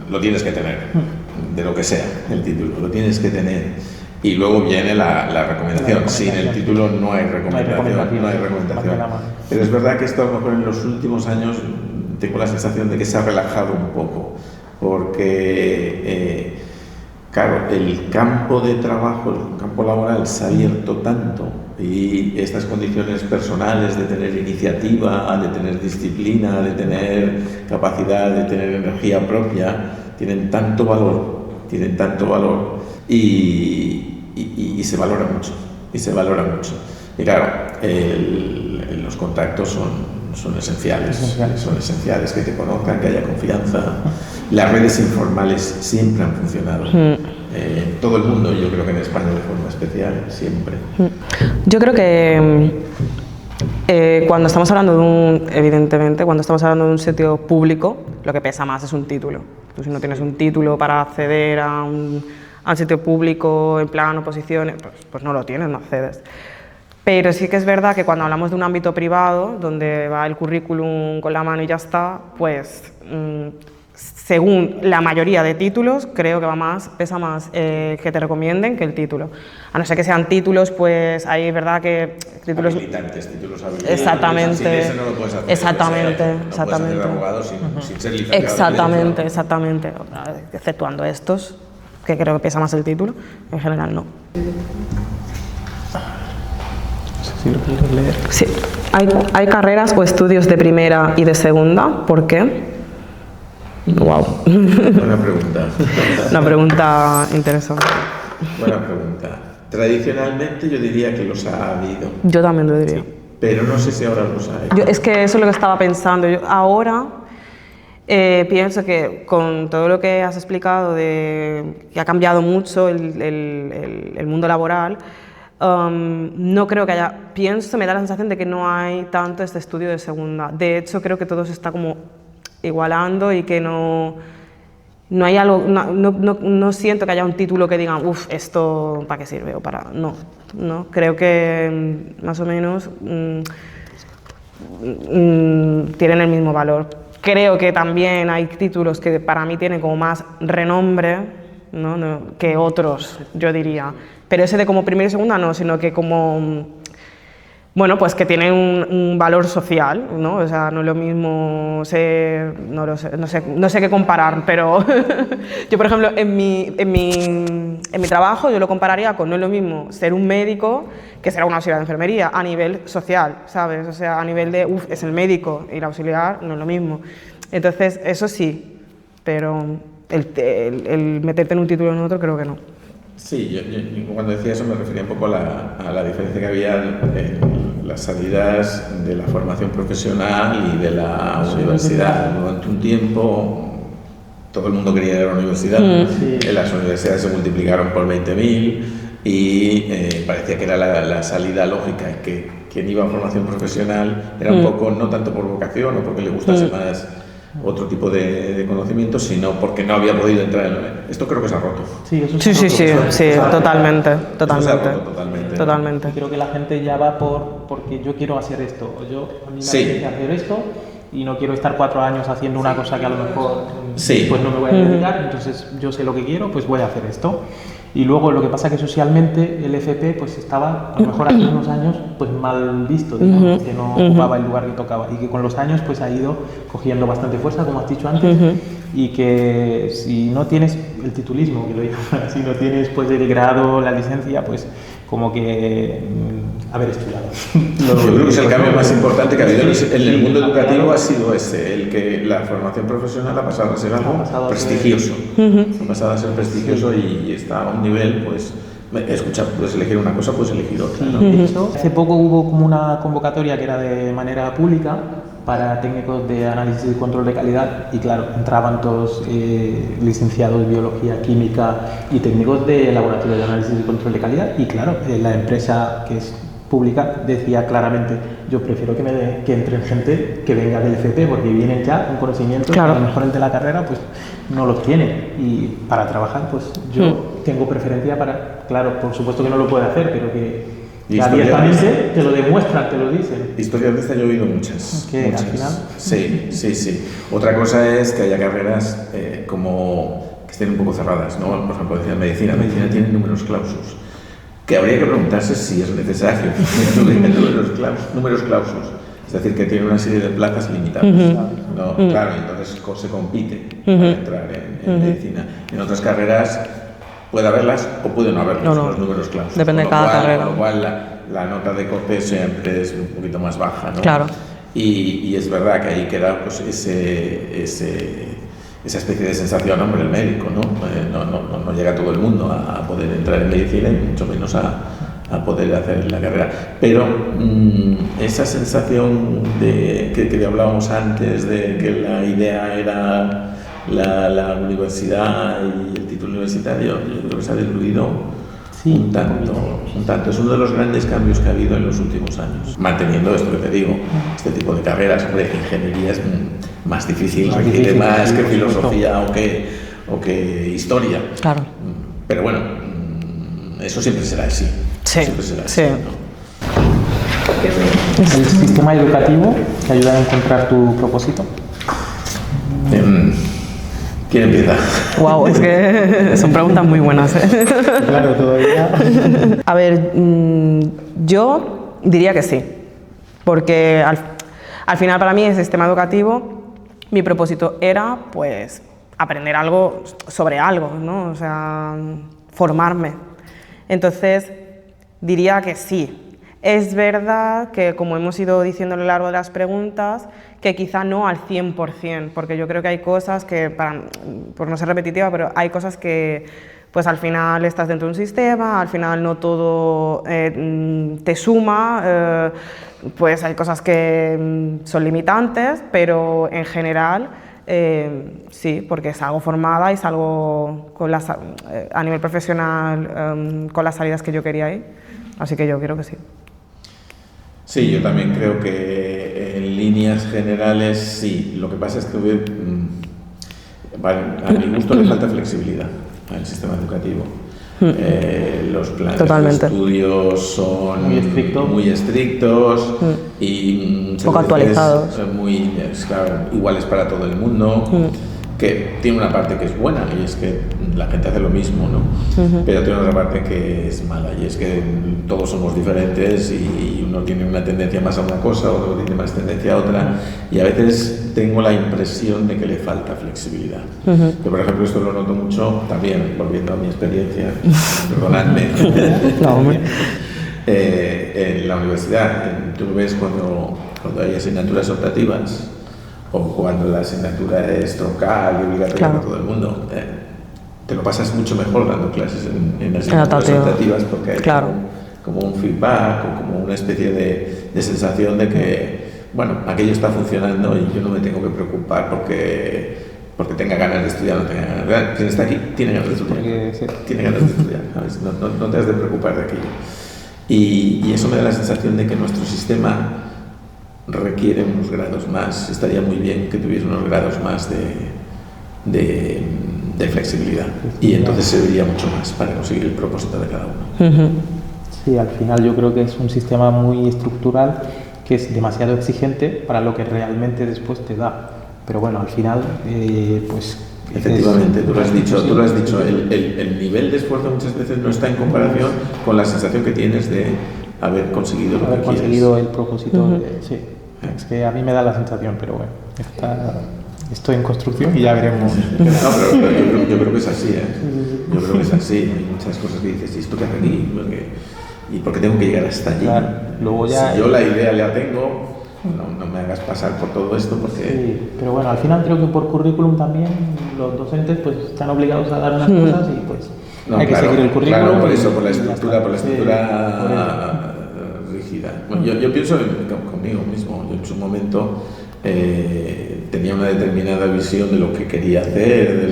lo tienes que tener, de lo que sea, el título, lo tienes que tener. Y luego viene la recomendación. Sin el título no hay recomendación. Pero es verdad que esto a lo mejor en los últimos años tengo la sensación de que se ha relajado un poco, porque claro, el campo de trabajo, el campo laboral se ha abierto tanto, y estas condiciones personales de tener iniciativa, de tener disciplina, de tener capacidad, de tener energía propia, tienen tanto valor y se valora mucho. Y claro, los contactos son esenciales, que te conozcan, que haya confianza. Las redes informales siempre han funcionado. En todo el mundo, yo creo que en España de forma especial, siempre. Yo creo que cuando estamos hablando evidentemente, cuando estamos hablando de un sitio público, lo que pesa más es un título. Tú, si no tienes un título para acceder a un sitio público en plan oposición, pues no lo tienes, no accedes. Pero sí que es verdad que cuando hablamos de un ámbito privado, donde va el currículum con la mano y ya está, pues según la mayoría de títulos, creo que pesa más que te recomienden que el título. A no ser que sean títulos, pues ahí es verdad que títulos habilitantes, títulos habilitantes. Exactamente. Sin ese no lo puedes hacer. Exactamente, no exactamente. puedes hacer abogado sin ser licenciado. Exactamente, exactamente. Exceptuando estos, que creo que pesa más el título, en general no. Si lo quieres leer. Sí. ¿Hay carreras o estudios de primera y de segunda? ¿Por qué? Wow. Buena pregunta. Una pregunta interesante. Buena pregunta. Tradicionalmente yo diría que los ha habido. Yo también lo diría. Sí, pero no sé si ahora los hay. Es que eso es lo que estaba pensando. Yo ahora pienso que con todo lo que has explicado, que ha cambiado mucho el mundo laboral, no creo que haya, me da la sensación de que no hay tanto este estudio de segunda. De hecho, creo que todo se está como igualando y que no hay algo, no siento que haya un título que digan, uff, esto para qué sirve o para... No, creo que más o menos tienen el mismo valor. Creo que también hay títulos que para mí tienen como más renombre, ¿no? Que otros, yo diría. Pero ese de como primera y segunda no, sino que como... Bueno, pues que tienen un valor social, ¿no? O sea, no es lo mismo no sé qué comparar, pero yo, por ejemplo, en mi trabajo yo lo compararía con no es lo mismo ser un médico que ser un auxiliar de enfermería a nivel social, ¿sabes? O sea, a nivel de, es el médico y el auxiliar no es lo mismo. Entonces, eso sí, pero el meterte en un título o en otro creo que no. Sí, yo cuando decía eso me refería un poco a la diferencia que había en las salidas de la formación profesional y de la universidad. Durante un tiempo todo el mundo quería ir a la universidad, las universidades se multiplicaron por 20.000 y parecía que era la salida lógica, que quien iba a formación profesional era un poco, no tanto por vocación o porque le gustase más otro tipo de conocimiento, sino porque no había podido entrar en esto. Creo que se ha roto. Sí, eso sí, totalmente. Y creo que la gente ya va porque yo quiero hacer esto, a mí me apetece hacer esto y no quiero estar 4 años haciendo una cosa que a lo mejor pues no me voy a dedicar, entonces yo sé lo que quiero, pues voy a hacer esto. Y luego lo que pasa es que socialmente el FP pues estaba, a lo mejor hace unos años, pues mal visto, digamos, que no ocupaba el lugar que tocaba, y que con los años pues ha ido cogiendo bastante fuerza, como has dicho antes, y que si no tienes el titulismo, que lo digo, si no tienes pues el grado, la licencia, pues como que haber estudiado. Yo creo que es el cambio más importante que ha habido en el mundo educativo, ha sido ese, el que la formación profesional ha pasado a ser algo prestigioso. Ha pasado a ser prestigioso y está a un nivel, pues, escucha, puedes elegir una cosa, puedes elegir otra, ¿no? De hecho, hace poco hubo como una convocatoria que era de manera pública para técnicos de análisis y control de calidad, y claro, entraban todos licenciados en biología, química y técnicos de laboratorio de análisis y control de calidad, y claro, la empresa que es pública decía claramente, yo prefiero que entren gente que venga del FP, porque vienen ya con conocimientos que a lo mejor el de la carrera pues no los tiene, y para trabajar pues yo tengo preferencia para, claro, por supuesto que no lo puede hacer, pero que abiertamente te lo demuestran, te lo dicen. Historias de esta yo he oído muchas. ¿Qué? Al final. Sí. Otra cosa es que haya carreras como que estén un poco cerradas, ¿no? Por ejemplo, decía medicina tiene números clausus, que habría que preguntarse si es necesario números clausus, es decir, que tiene una serie de plazas limitadas. ¿No? Claro, entonces se compite para entrar en medicina. En otras carreras puede haberlas o puede no haberlas, los números clausus. Depende de cada carrera. Con lo cual la nota de COPE siempre es un poquito más baja, ¿no? Claro. Y es verdad que ahí queda pues esa especie de sensación, hombre, el médico, ¿no? No llega todo el mundo a poder entrar en medicina y mucho menos a poder hacer la carrera. Pero esa sensación que hablábamos antes, de que la idea era la universidad y el título universitario, yo creo que se ha diluido un tanto. Es uno de los grandes cambios que ha habido en los últimos años. Manteniendo esto que te digo, este tipo de carreras, hombre, ingeniería es más difícil, requiere más que filosofía o que historia. Claro. Pero bueno, eso siempre será así. Siempre será así, ¿no? ¿El sistema educativo te ayuda a encontrar tu propósito? ¿Quién empieza? Wow, es que son preguntas muy buenas, ¿eh? Claro, todavía. A ver, yo diría que sí, porque al final para mí el sistema educativo, mi propósito era pues aprender algo sobre algo, ¿no? O sea, formarme. Entonces, diría que sí. Es verdad que, como hemos ido diciendo a lo largo de las preguntas, que quizá no al 100%, porque yo creo que hay cosas que, por no ser repetitiva, pero hay cosas que pues al final estás dentro de un sistema, al final no todo te suma, pues hay cosas que son limitantes, pero en general sí, porque es algo formada y es algo con a nivel profesional con las salidas que yo quería ir, así que yo creo que sí. Sí, yo también creo que en líneas generales sí. Lo que pasa es que a mi gusto le falta flexibilidad al sistema educativo. Los planes Totalmente. de estudios son muy estrictos y poco actualizados. Claro, iguales para todo el mundo. Que tiene una parte que es buena y es que la gente hace lo mismo, ¿no? Pero tiene otra parte que es mala y es que todos somos diferentes y uno tiene una tendencia más a una cosa, otro tiene más tendencia a otra y a veces tengo la impresión de que le falta flexibilidad. Yo, por ejemplo, esto lo noto mucho también, volviendo a mi experiencia, perdonadme, en la universidad. Tú lo ves cuando hay asignaturas optativas o cuando la asignatura es troncal y obligatoria para todo el mundo, te lo pasas mucho mejor dando clases en asignaturas optativas porque hay como un feedback o como una especie de sensación de que, bueno, aquello está funcionando y yo no me tengo que preocupar porque tenga ganas de estudiar o no tenga ganas de estudiar. Quien está aquí tiene ganas de estudiar. Tiene ganas de estudiar, ¿sabes? No te has de preocupar de aquello. Y eso me da la sensación de que nuestro sistema requiere unos grados más. Estaría muy bien que tuviese unos grados más de flexibilidad y entonces serviría mucho más para conseguir el propósito de cada uno. Sí, al final yo creo que es un sistema muy estructural que es demasiado exigente para lo que realmente después te da. Pero bueno, al final, pues... Efectivamente, tú lo has dicho, el nivel de esfuerzo muchas veces no está en comparación con la sensación que tienes de haber conseguido lo que quieres. Conseguido el propósito, sí. Es que a mí me da la sensación, pero bueno, estoy en construcción y ya veremos. No, pero yo creo que es así, ¿eh? Yo creo que es así. Hay muchas cosas que dices, ¿y esto qué hace aquí? ¿Y por qué tengo que llegar hasta allí? Claro, luego ya... Si yo la idea la tengo, no me hagas pasar por todo esto porque... Sí, pero bueno, al final creo que por currículum también los docentes pues están obligados a dar unas cosas y pues hay que seguir el currículum. Claro, por eso, por la estructura rígida. Bueno, yo pienso conmigo mismo. Yo en su momento tenía una determinada visión de lo que quería hacer,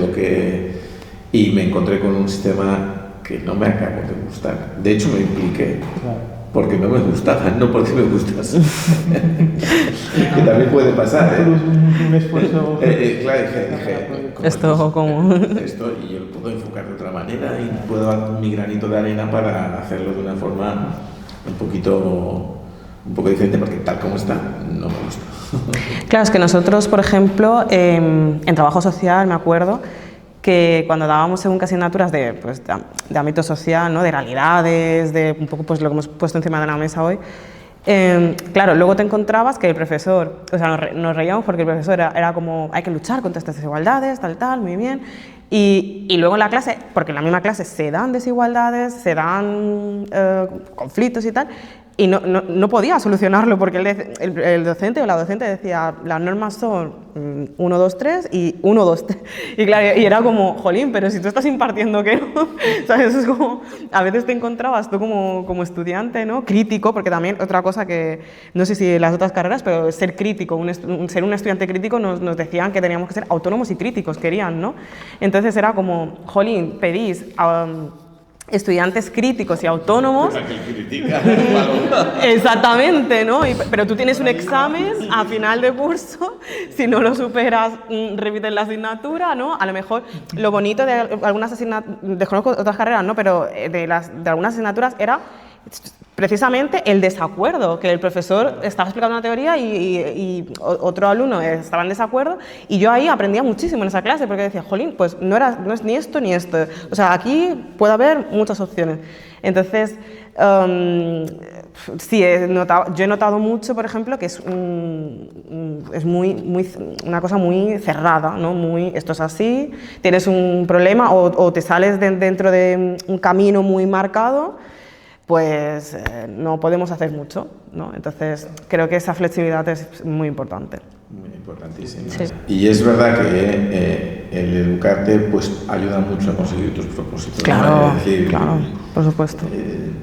y me encontré con un sistema que no me acabó de gustar. De hecho, me impliqué. Porque no me gustaba, no porque me gustase. Que también puede pasar, ¿eh? Un esfuerzo... claro, dije Esto y yo lo puedo enfocar de otra manera y puedo dar mi granito de arena para hacerlo de una forma un poco diferente, porque tal como está, no me gusta. Claro, es que nosotros, por ejemplo, en trabajo social, me acuerdo, que cuando dábamos según qué asignaturas de ámbito social, ¿no? De realidades, de un poco pues lo que hemos puesto encima de la mesa hoy, claro, luego te encontrabas que el profesor, o sea, nos reíamos porque el profesor era como, hay que luchar contra estas desigualdades, tal, muy bien, y luego en la clase, porque en la misma clase se dan desigualdades, se dan conflictos y tal, y no podía solucionarlo porque el docente o la docente decía, las normas son 1, 2, 3 y 1, 2, 3. Y claro, y era como, jolín, pero si tú estás impartiendo, ¿qué no? ¿Sabes? Es como, a veces te encontrabas tú como estudiante, ¿no? Crítico, porque también otra cosa que, no sé si las otras carreras, pero ser crítico, ser un estudiante crítico nos decían que teníamos que ser autónomos y críticos, querían, ¿no? Entonces era como, jolín, pedís estudiantes críticos y autónomos. Exactamente, ¿no? Pero tú tienes un examen a final de curso, si no lo superas, repites la asignatura, ¿no? A lo mejor lo bonito de algunas asignaturas, desconozco otras carreras, ¿no? Pero de algunas asignaturas era precisamente el desacuerdo, que el profesor estaba explicando una teoría y otro alumno estaba en desacuerdo, y yo ahí aprendía muchísimo en esa clase, porque decía, jolín, pues no es ni esto ni esto, o sea, aquí puede haber muchas opciones. Entonces, sí, yo he notado mucho, por ejemplo, que es una cosa muy cerrada, ¿no? Esto es así, tienes un problema o te sales dentro de un camino muy marcado, pues no podemos hacer mucho, ¿no? Entonces, creo que esa flexibilidad es muy importante. Muy importantísimo. Sí. Y es verdad que el educarte pues ayuda mucho a conseguir tus propósitos. Claro, ¿no? Es decir, claro, por supuesto.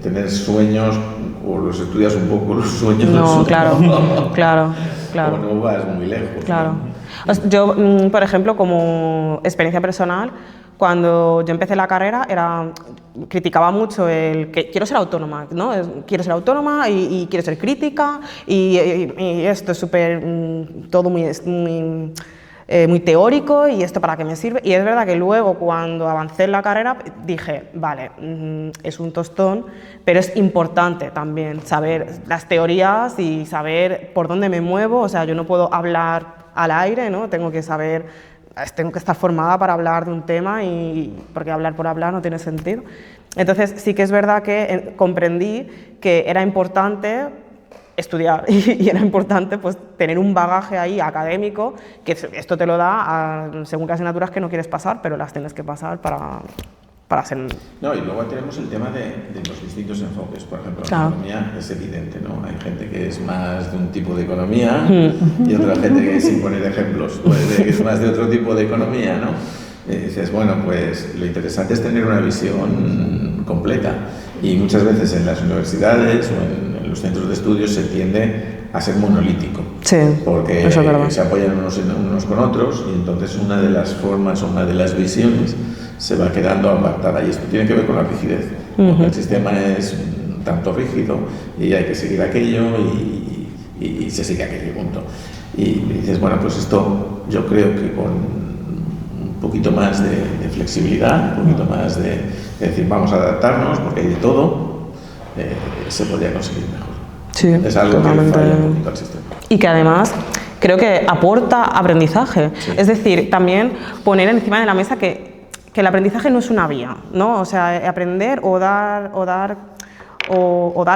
Tener sueños, o los estudias un poco los sueños. No, claro. O no vas muy lejos. Claro. ¿no? Yo, por ejemplo, como experiencia personal, cuando yo empecé la carrera criticaba mucho el que quiero ser autónoma, ¿no? Quiero ser autónoma y quiero ser crítica y esto es súper, todo muy teórico, y esto para qué me sirve. Y es verdad que luego, cuando avancé en la carrera, dije, vale, es un tostón, pero es importante también saber las teorías y saber por dónde me muevo. O sea, yo no puedo hablar al aire, ¿no? Tengo que estar formada para hablar de un tema, porque hablar por hablar no tiene sentido. Entonces, sí que es verdad que comprendí que era importante estudiar y era importante pues tener un bagaje ahí académico, que esto te lo da según qué asignaturas que no quieres pasar, pero las tienes que pasar para ser... No, y luego tenemos el tema de los distintos enfoques. Por ejemplo, la economía es evidente, ¿no? Hay gente que es más de un tipo de economía y otra gente que, sin poner ejemplos, que es más de otro tipo de economía, ¿no? Dices, bueno, pues lo interesante es tener una visión completa, y muchas veces en las universidades o en los centros de estudios se tiende a ser monolítico, sí, porque se apoyan unos con otros, y entonces una de las formas o una de las visiones se va quedando apartada, y esto tiene que ver con la rigidez, porque el sistema es un tanto rígido y hay que seguir aquello y se sigue aquello, punto. Y dices, bueno, pues esto yo creo que con un poquito más de flexibilidad, un poquito más de decir, vamos a adaptarnos porque hay de todo, se podría conseguir mejor. Sí, es algo totalmente. Que falla un poquito al sistema. Y que además creo que aporta aprendizaje. Sí. Es decir, también poner encima de la mesa que el aprendizaje no es una vía, ¿no? O sea, aprender o dar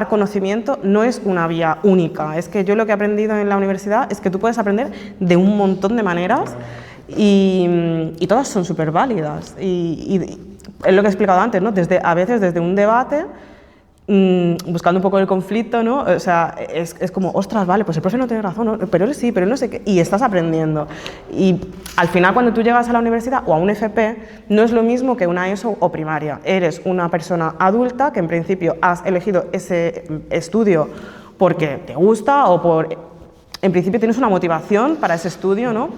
conocimiento no es una vía única. Es que yo lo que he aprendido en la universidad es que tú puedes aprender de un montón de maneras y todas son súper válidas. Y es lo que he explicado antes, ¿no? A veces desde un debate, buscando un poco el conflicto, ¿no? O sea, es como, ostras, vale, pues el profe no tiene razón, ¿no? Pero él sí, pero él no sé qué, y estás aprendiendo. Y al final, cuando tú llegas a la universidad o a un FP, no es lo mismo que una ESO o primaria. Eres una persona adulta que en principio has elegido ese estudio porque te gusta o en principio tienes una motivación para ese estudio, ¿no?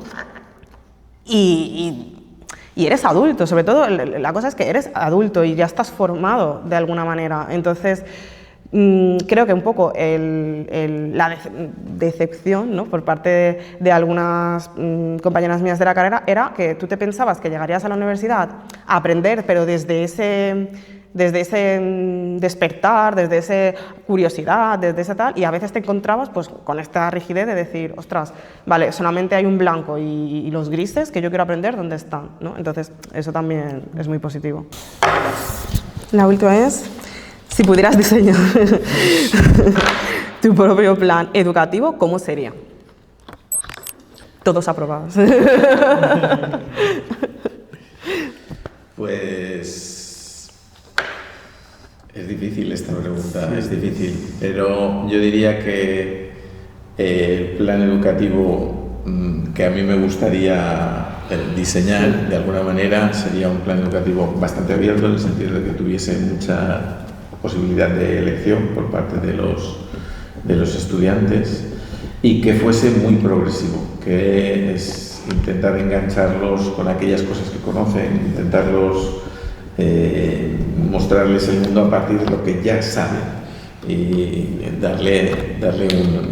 Y eres adulto, sobre todo la cosa es que eres adulto y ya estás formado de alguna manera. Entonces, creo que un poco la decepción, ¿no? Por parte de algunas compañeras mías de la carrera era que tú te pensabas que llegarías a la universidad a aprender, pero desde ese despertar, desde esa curiosidad, desde esa tal, y a veces te encontrabas pues con esta rigidez de decir, ostras, vale, solamente hay un blanco y los grises que yo quiero aprender, ¿dónde están? ¿No? Entonces, eso también es muy positivo. La última es, si pudieras diseñar tu propio plan educativo, ¿cómo sería? Todos aprobados. Pues es difícil esta pregunta, es difícil, pero yo diría que el plan educativo que a mí me gustaría diseñar de alguna manera sería un plan educativo bastante abierto, en el sentido de que tuviese mucha posibilidad de elección por parte de los estudiantes y que fuese muy progresivo, que es intentar engancharlos con aquellas cosas que conocen, intentarlos mostrarles el mundo a partir de lo que ya saben y darle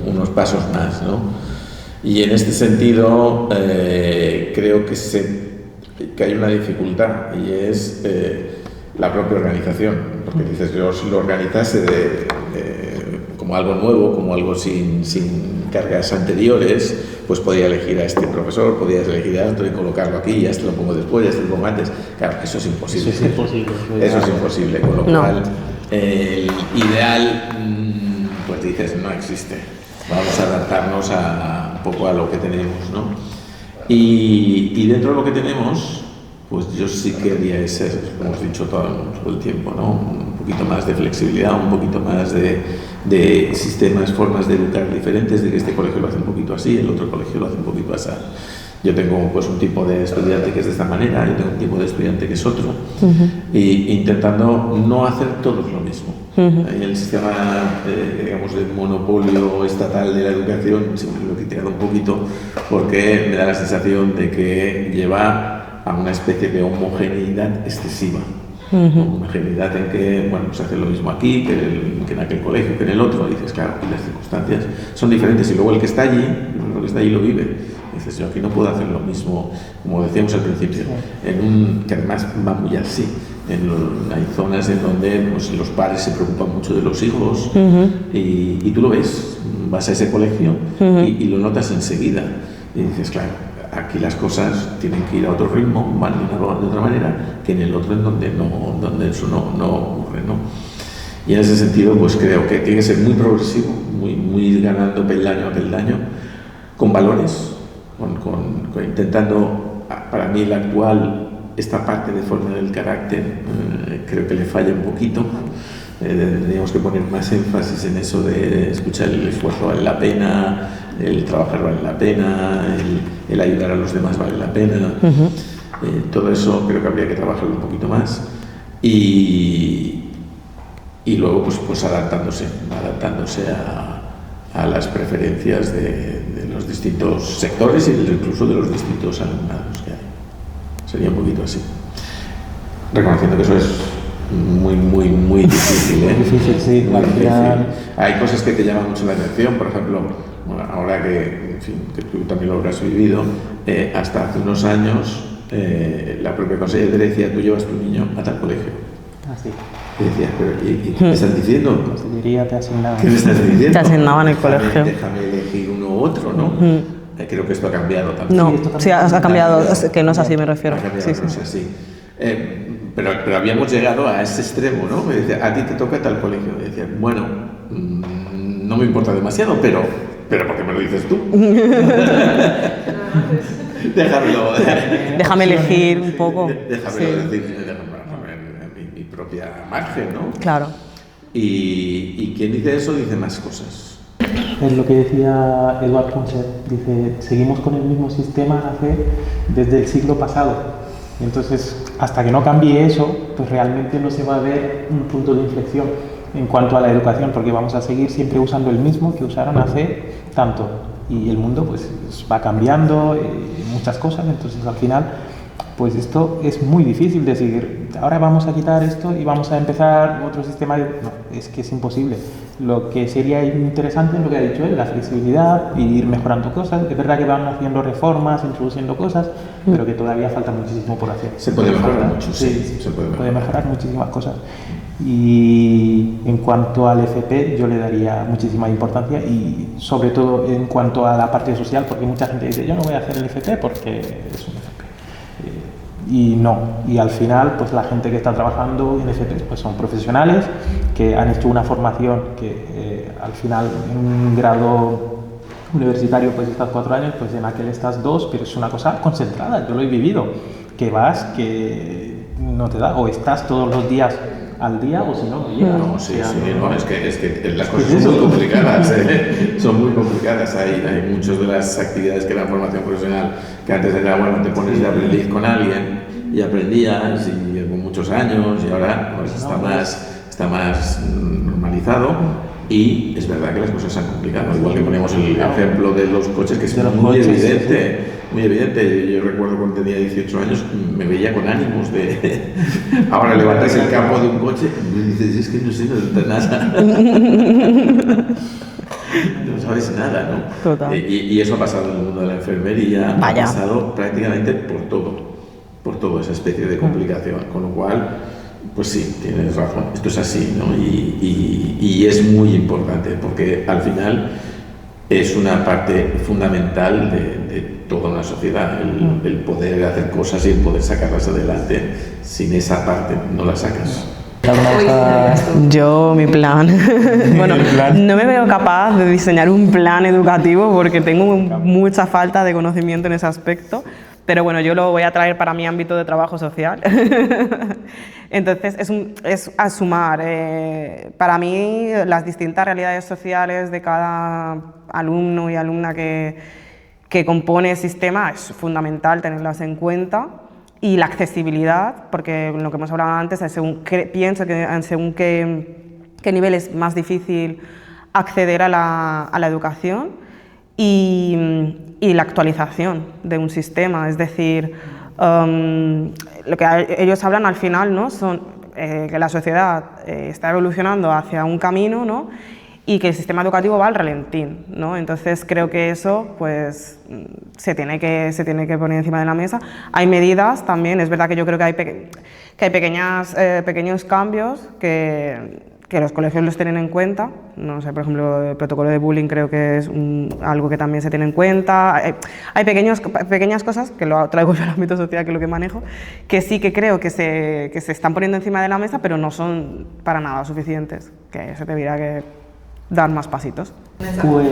unos pasos más, ¿no? Y en este sentido creo que hay una dificultad, y es la propia organización. porque dices, si lo organizase como algo nuevo, como algo sin cargas anteriores, pues podía elegir a este profesor, podías elegir a otro y colocarlo aquí, y este lo pongo después, este lo pongo antes. Claro, eso es imposible. Eso es imposible. Eso es imposible, con lo cual el ideal, pues dices, no existe. Vamos a adaptarnos un poco a lo que tenemos, ¿no? Y dentro de lo que tenemos, pues yo sí que haría ese, como hemos dicho todo el tiempo, ¿no? Un poquito más de flexibilidad, un poquito más de sistemas, formas de educar diferentes, de que este colegio lo hace un poquito así, el otro colegio lo hace un poquito así. Yo tengo pues un tipo de estudiante que es de esta manera, yo tengo un tipo de estudiante que es otro, y intentando no hacer todos lo mismo. El sistema, digamos, de monopolio estatal de la educación siempre lo he criticado un poquito porque me da la sensación de que lleva a una especie de homogeneidad excesiva. Homogeneidad en que, bueno, se hace lo mismo aquí que en aquel colegio, que en el otro, y dices, claro, y las circunstancias son diferentes, y luego el que está allí lo vive. Dices, yo aquí no puedo hacer lo mismo, como decíamos al principio, que además va muy así. Hay zonas en donde pues, los padres se preocupan mucho de los hijos y tú lo ves, vas a ese colegio y lo notas enseguida. Y dices, claro, aquí las cosas tienen que ir a otro ritmo, van de otra manera que en el otro en donde eso no ocurre, ¿no? Y en ese sentido, pues creo que tiene que ser muy progresivo, muy ir ganando peldaño a peldaño, con valores, intentando, para mí la actual, esta parte de forma del carácter, creo que le falla un poquito. Tendríamos que poner más énfasis en eso de escuchar el esfuerzo vale la pena, el trabajar vale la pena, el ayudar a los demás vale la pena. Todo eso creo que habría que trabajarlo un poquito más. Y luego pues adaptándose a las preferencias de los distintos sectores y incluso de los distintos alumnados que hay. Sería un poquito así. Reconociendo que eso es muy difícil, ¿eh? Difícil, sí. Muy difícil. Hay cosas que te llaman mucho la atención, por ejemplo, bueno, ahora que tú también lo habrás vivido, hasta hace unos años la propia consejera te decía, tú llevas tu niño a tal colegio. Así. Y decías, pero ¿y qué me estás diciendo? Consejería te asignaba. ¿Qué me estás diciendo? Te asignaban el colegio. Déjame elegir uno u otro, ¿no? Creo que esto ha cambiado también. No, sí, ha cambiado, que no es así, me refiero. Ha cambiado, Sí. no es así. Pero habíamos llegado a ese extremo, ¿no? Me decía, a ti te toca tal colegio. Y decía, bueno, no me importa demasiado, pero ¿por qué me lo dices tú? Déjame elegir un poco. Déjame decir, mi propia margen, ¿no? Claro. Y quien dice eso dice más cosas. Es lo que decía Eduard Punset, dice, seguimos con el mismo sistema desde el siglo pasado. Entonces, hasta que no cambie eso, pues realmente no se va a ver un punto de inflexión en cuanto a la educación, porque vamos a seguir siempre usando el mismo que usaron hace tanto. Y el mundo pues va cambiando, muchas cosas, entonces al final pues esto es muy difícil decir, ahora vamos a quitar esto y vamos a empezar otro sistema. No, es que es imposible. Lo que sería interesante es lo que ha dicho él, la flexibilidad y ir mejorando cosas. Es verdad que van haciendo reformas, introduciendo cosas, pero que todavía falta muchísimo por hacer. Se puede mejorar mucho, sí. Se puede mejorar muchísimas cosas. Y en cuanto al FP, yo le daría muchísima importancia y sobre todo en cuanto a la parte social, porque mucha gente dice, yo no voy a hacer el FP porque es un FP. Y no, y al final pues la gente que está trabajando en FP pues son profesionales que han hecho una formación que al final en un grado universitario pues estás 4 años, pues en aquel estás 2, pero es una cosa concentrada, yo lo he vivido, que vas, que no te da, o estás todos los días al día o si no, no llega. No, sí, no, es que las cosas son muy complicadas, son muy complicadas. Hay muchas de las actividades que la formación profesional, que antes era, bueno, te pones de aprendiz con alguien y aprendías y con muchos años y ahora pues, está más normalizado. Y es verdad que las cosas se han complicado, igual que ponemos el ejemplo de los coches, que es muy evidente. Yo recuerdo cuando tenía 18 años, me veía con ánimos de... Ahora levantas el campo de un coche y me dices, es que no sé nada. No sabes nada, ¿no? Total. Y eso ha pasado en el mundo de la enfermería, Vaya. ha pasado prácticamente por toda esa especie de complicación, con lo cual Pues sí, tienes razón, esto es así, ¿no? Y es muy importante porque al final es una parte fundamental de toda una sociedad, el poder hacer cosas y el poder sacarlas adelante. Sin esa parte no la sacas. Yo, mi plan. Bueno, no me veo capaz de diseñar un plan educativo porque tengo mucha falta de conocimiento en ese aspecto. Pero bueno, yo lo voy a traer para mi ámbito de trabajo social. Entonces, es a sumar. Para mí, las distintas realidades sociales de cada alumno y alumna que compone el sistema es fundamental tenerlas en cuenta. Y la accesibilidad, porque lo que hemos hablado antes, pienso que según qué nivel es más difícil acceder a la educación y la actualización de un sistema. Es decir, lo que ellos hablan al final, ¿no? Son que la sociedad está evolucionando hacia un camino, ¿no? Y que el sistema educativo va al ralentín, ¿no? Entonces creo que eso pues se tiene que poner encima de la mesa. Hay medidas también, es verdad que yo creo que hay pequeños cambios que los colegios los tienen en cuenta. No sé, por ejemplo, el protocolo de bullying creo que es algo que también se tiene en cuenta. Hay pequeñas cosas, que lo traigo yo al ámbito social, que es lo que manejo, que sí que creo que se están poniendo encima de la mesa, pero no son para nada suficientes, que se debería que dar más pasitos. Pues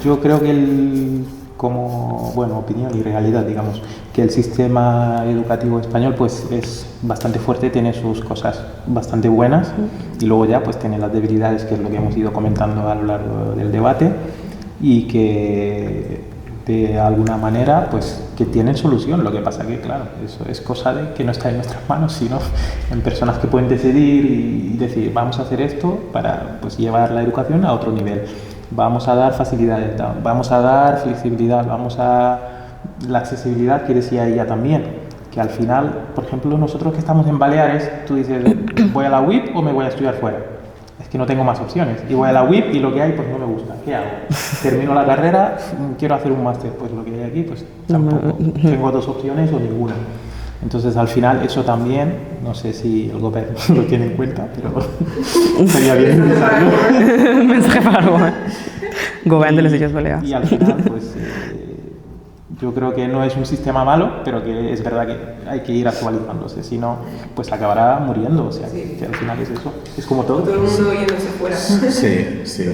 yo creo que como opinión y realidad, digamos, que el sistema educativo español pues es bastante fuerte, tiene sus cosas bastante buenas y luego ya pues tiene las debilidades, que es lo que hemos ido comentando a lo largo del debate, y que de alguna manera pues que tienen solución. Lo que pasa que claro, eso es cosa de que no está en nuestras manos, sino en personas que pueden decidir y decir vamos a hacer esto para pues llevar la educación a otro nivel, vamos a dar facilidades, vamos a dar flexibilidad, la accesibilidad que decía ella también, que al final, por ejemplo, nosotros que estamos en Baleares, tú dices voy a la UIP o me voy a estudiar fuera. Es que no tengo más opciones. Y voy a la UIP y lo que hay pues no me gusta. ¿Qué hago? Termino la carrera, quiero hacer un máster. Pues lo que hay aquí pues tampoco. Tengo dos opciones o ninguna. Entonces al final eso también, no sé si el gobierno lo tiene en cuenta, pero sería bien pensarlo. Mensaje para el gobierno de las Illes Baleares. Y al final pues yo creo que no es un sistema malo, pero que es verdad que hay que ir actualizándose, si no, pues acabará muriendo. O sea, que al final es eso. Es como todo. Todo el mundo yéndose fuera. Sí.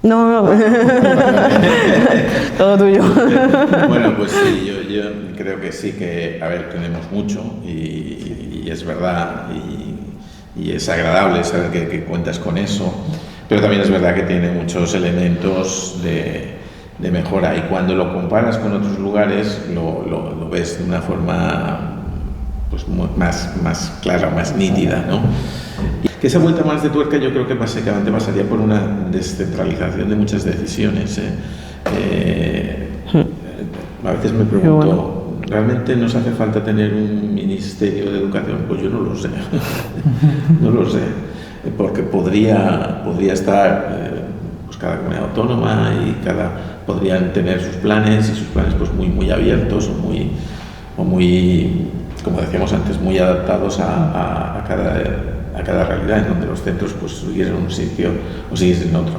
No. Todo tuyo. Bueno, pues sí, yo creo que sí, que, a ver, tenemos mucho y es verdad y es agradable saber que cuentas con eso, pero también es verdad que tiene muchos elementos de mejora, y cuando lo comparas con otros lugares lo ves de una forma pues más clara, más nítida, ¿no? Y que esa vuelta más de tuerca yo creo que básicamente pasaría por una descentralización de muchas decisiones. A veces me pregunto, ¿realmente nos hace falta tener un ministerio de educación? Pues yo no lo sé. No lo sé, porque podría estar pues cada comunidad autónoma y podrían tener sus planes, y sus planes pues muy abiertos o muy, como decíamos antes, muy adaptados a cada realidad, en donde los centros pues siguiesen un sitio o siguiesen otro.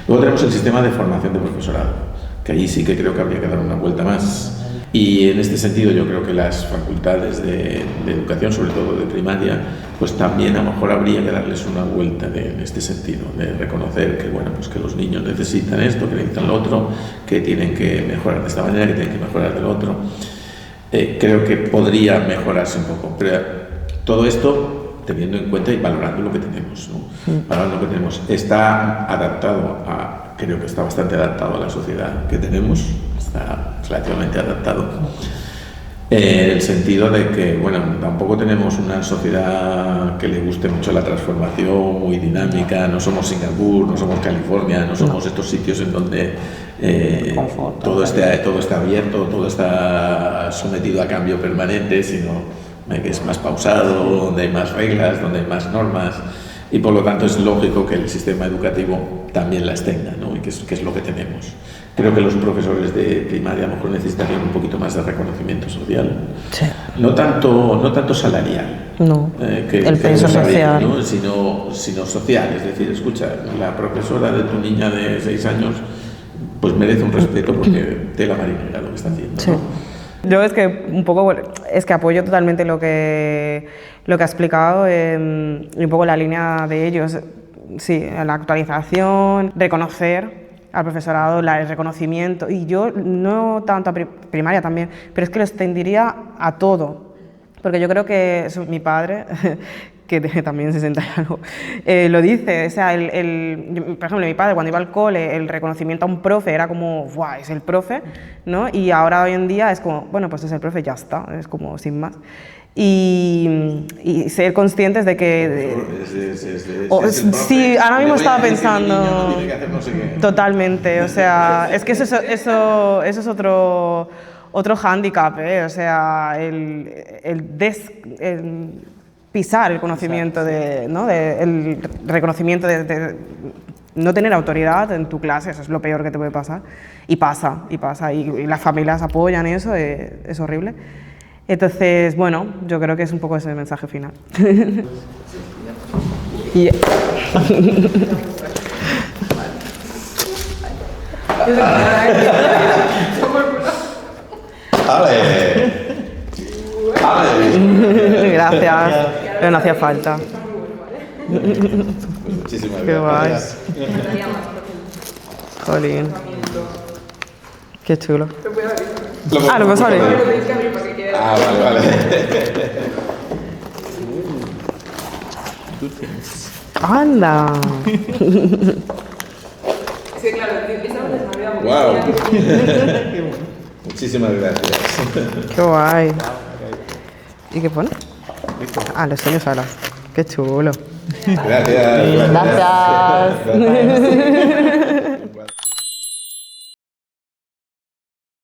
Luego tenemos el sistema de formación de profesorado, que allí sí que creo que habría que dar una vuelta más. Y en este sentido yo creo que las facultades de educación, sobre todo de primaria, pues también a lo mejor habría que darles una vuelta en este sentido, de reconocer que, bueno, pues que los niños necesitan esto, que necesitan lo otro, que tienen que mejorar de esta manera, que tienen que mejorar del otro. Creo que podría mejorarse un poco, pero todo esto teniendo en cuenta y valorando lo que tenemos, ¿no? Valorando lo que tenemos. Está adaptado creo que está bastante adaptado a la sociedad que tenemos, está relativamente adaptado. En el sentido de que, bueno, tampoco tenemos una sociedad que le guste mucho la transformación, muy dinámica, no somos Singapur, no somos California, no somos estos sitios en donde todo está abierto, todo está sometido a cambio permanente, sino que es más pausado, donde hay más reglas, donde hay más normas. y por lo tanto es lógico que el sistema educativo también las tenga, ¿no? Y que es lo que tenemos. Creo que los profesores de primaria a lo mejor necesitarían un poquito más de reconocimiento social, Sí. no tanto salarial, No, que el peso está bien, social. ¿no? sino social, es decir, escucha, la profesora de tu niña de 6 años pues merece un respeto porque tela marinera lo que está haciendo, Sí. ¿no? Yo es que apoyo totalmente lo que ha explicado, y un poco la línea de ellos. Sí, la actualización, reconocer al profesorado, el reconocimiento, y yo no tanto a primaria también, pero es que lo extendería a todo, porque yo creo que mi padre, que también 60 y algo, lo dice, o sea, por ejemplo, mi padre cuando iba al cole, el reconocimiento a un profe era como, ¡guau!, es el profe, ¿no? Y ahora hoy en día es como, bueno, pues es el profe, ya está, es como sin más. Y ser conscientes de que... sí, ahora mismo estaba pensando... Totalmente, o sea, es que eso es otro hándicap, o sea, el pisar el conocimiento, ¿no? El reconocimiento de no tener autoridad en tu clase, eso es lo peor que te puede pasar, y pasa, y las familias apoyan eso, es horrible. Entonces, bueno, yo creo que es un poco ese el mensaje final. Y... ¡Ale! ¡Ale! Gracias, pero no hacía falta. Muchísimas Qué guay. gracias. Jolín. Qué chulo. Lo puedes abrir. Ah, vale. ¡Anda! Sí, claro, esa vez me había Wow. Muchísimas gracias. ¡Qué guay! ¿Y qué pone? Los sueños ahora. ¡Qué chulo! Gracias. Gracias.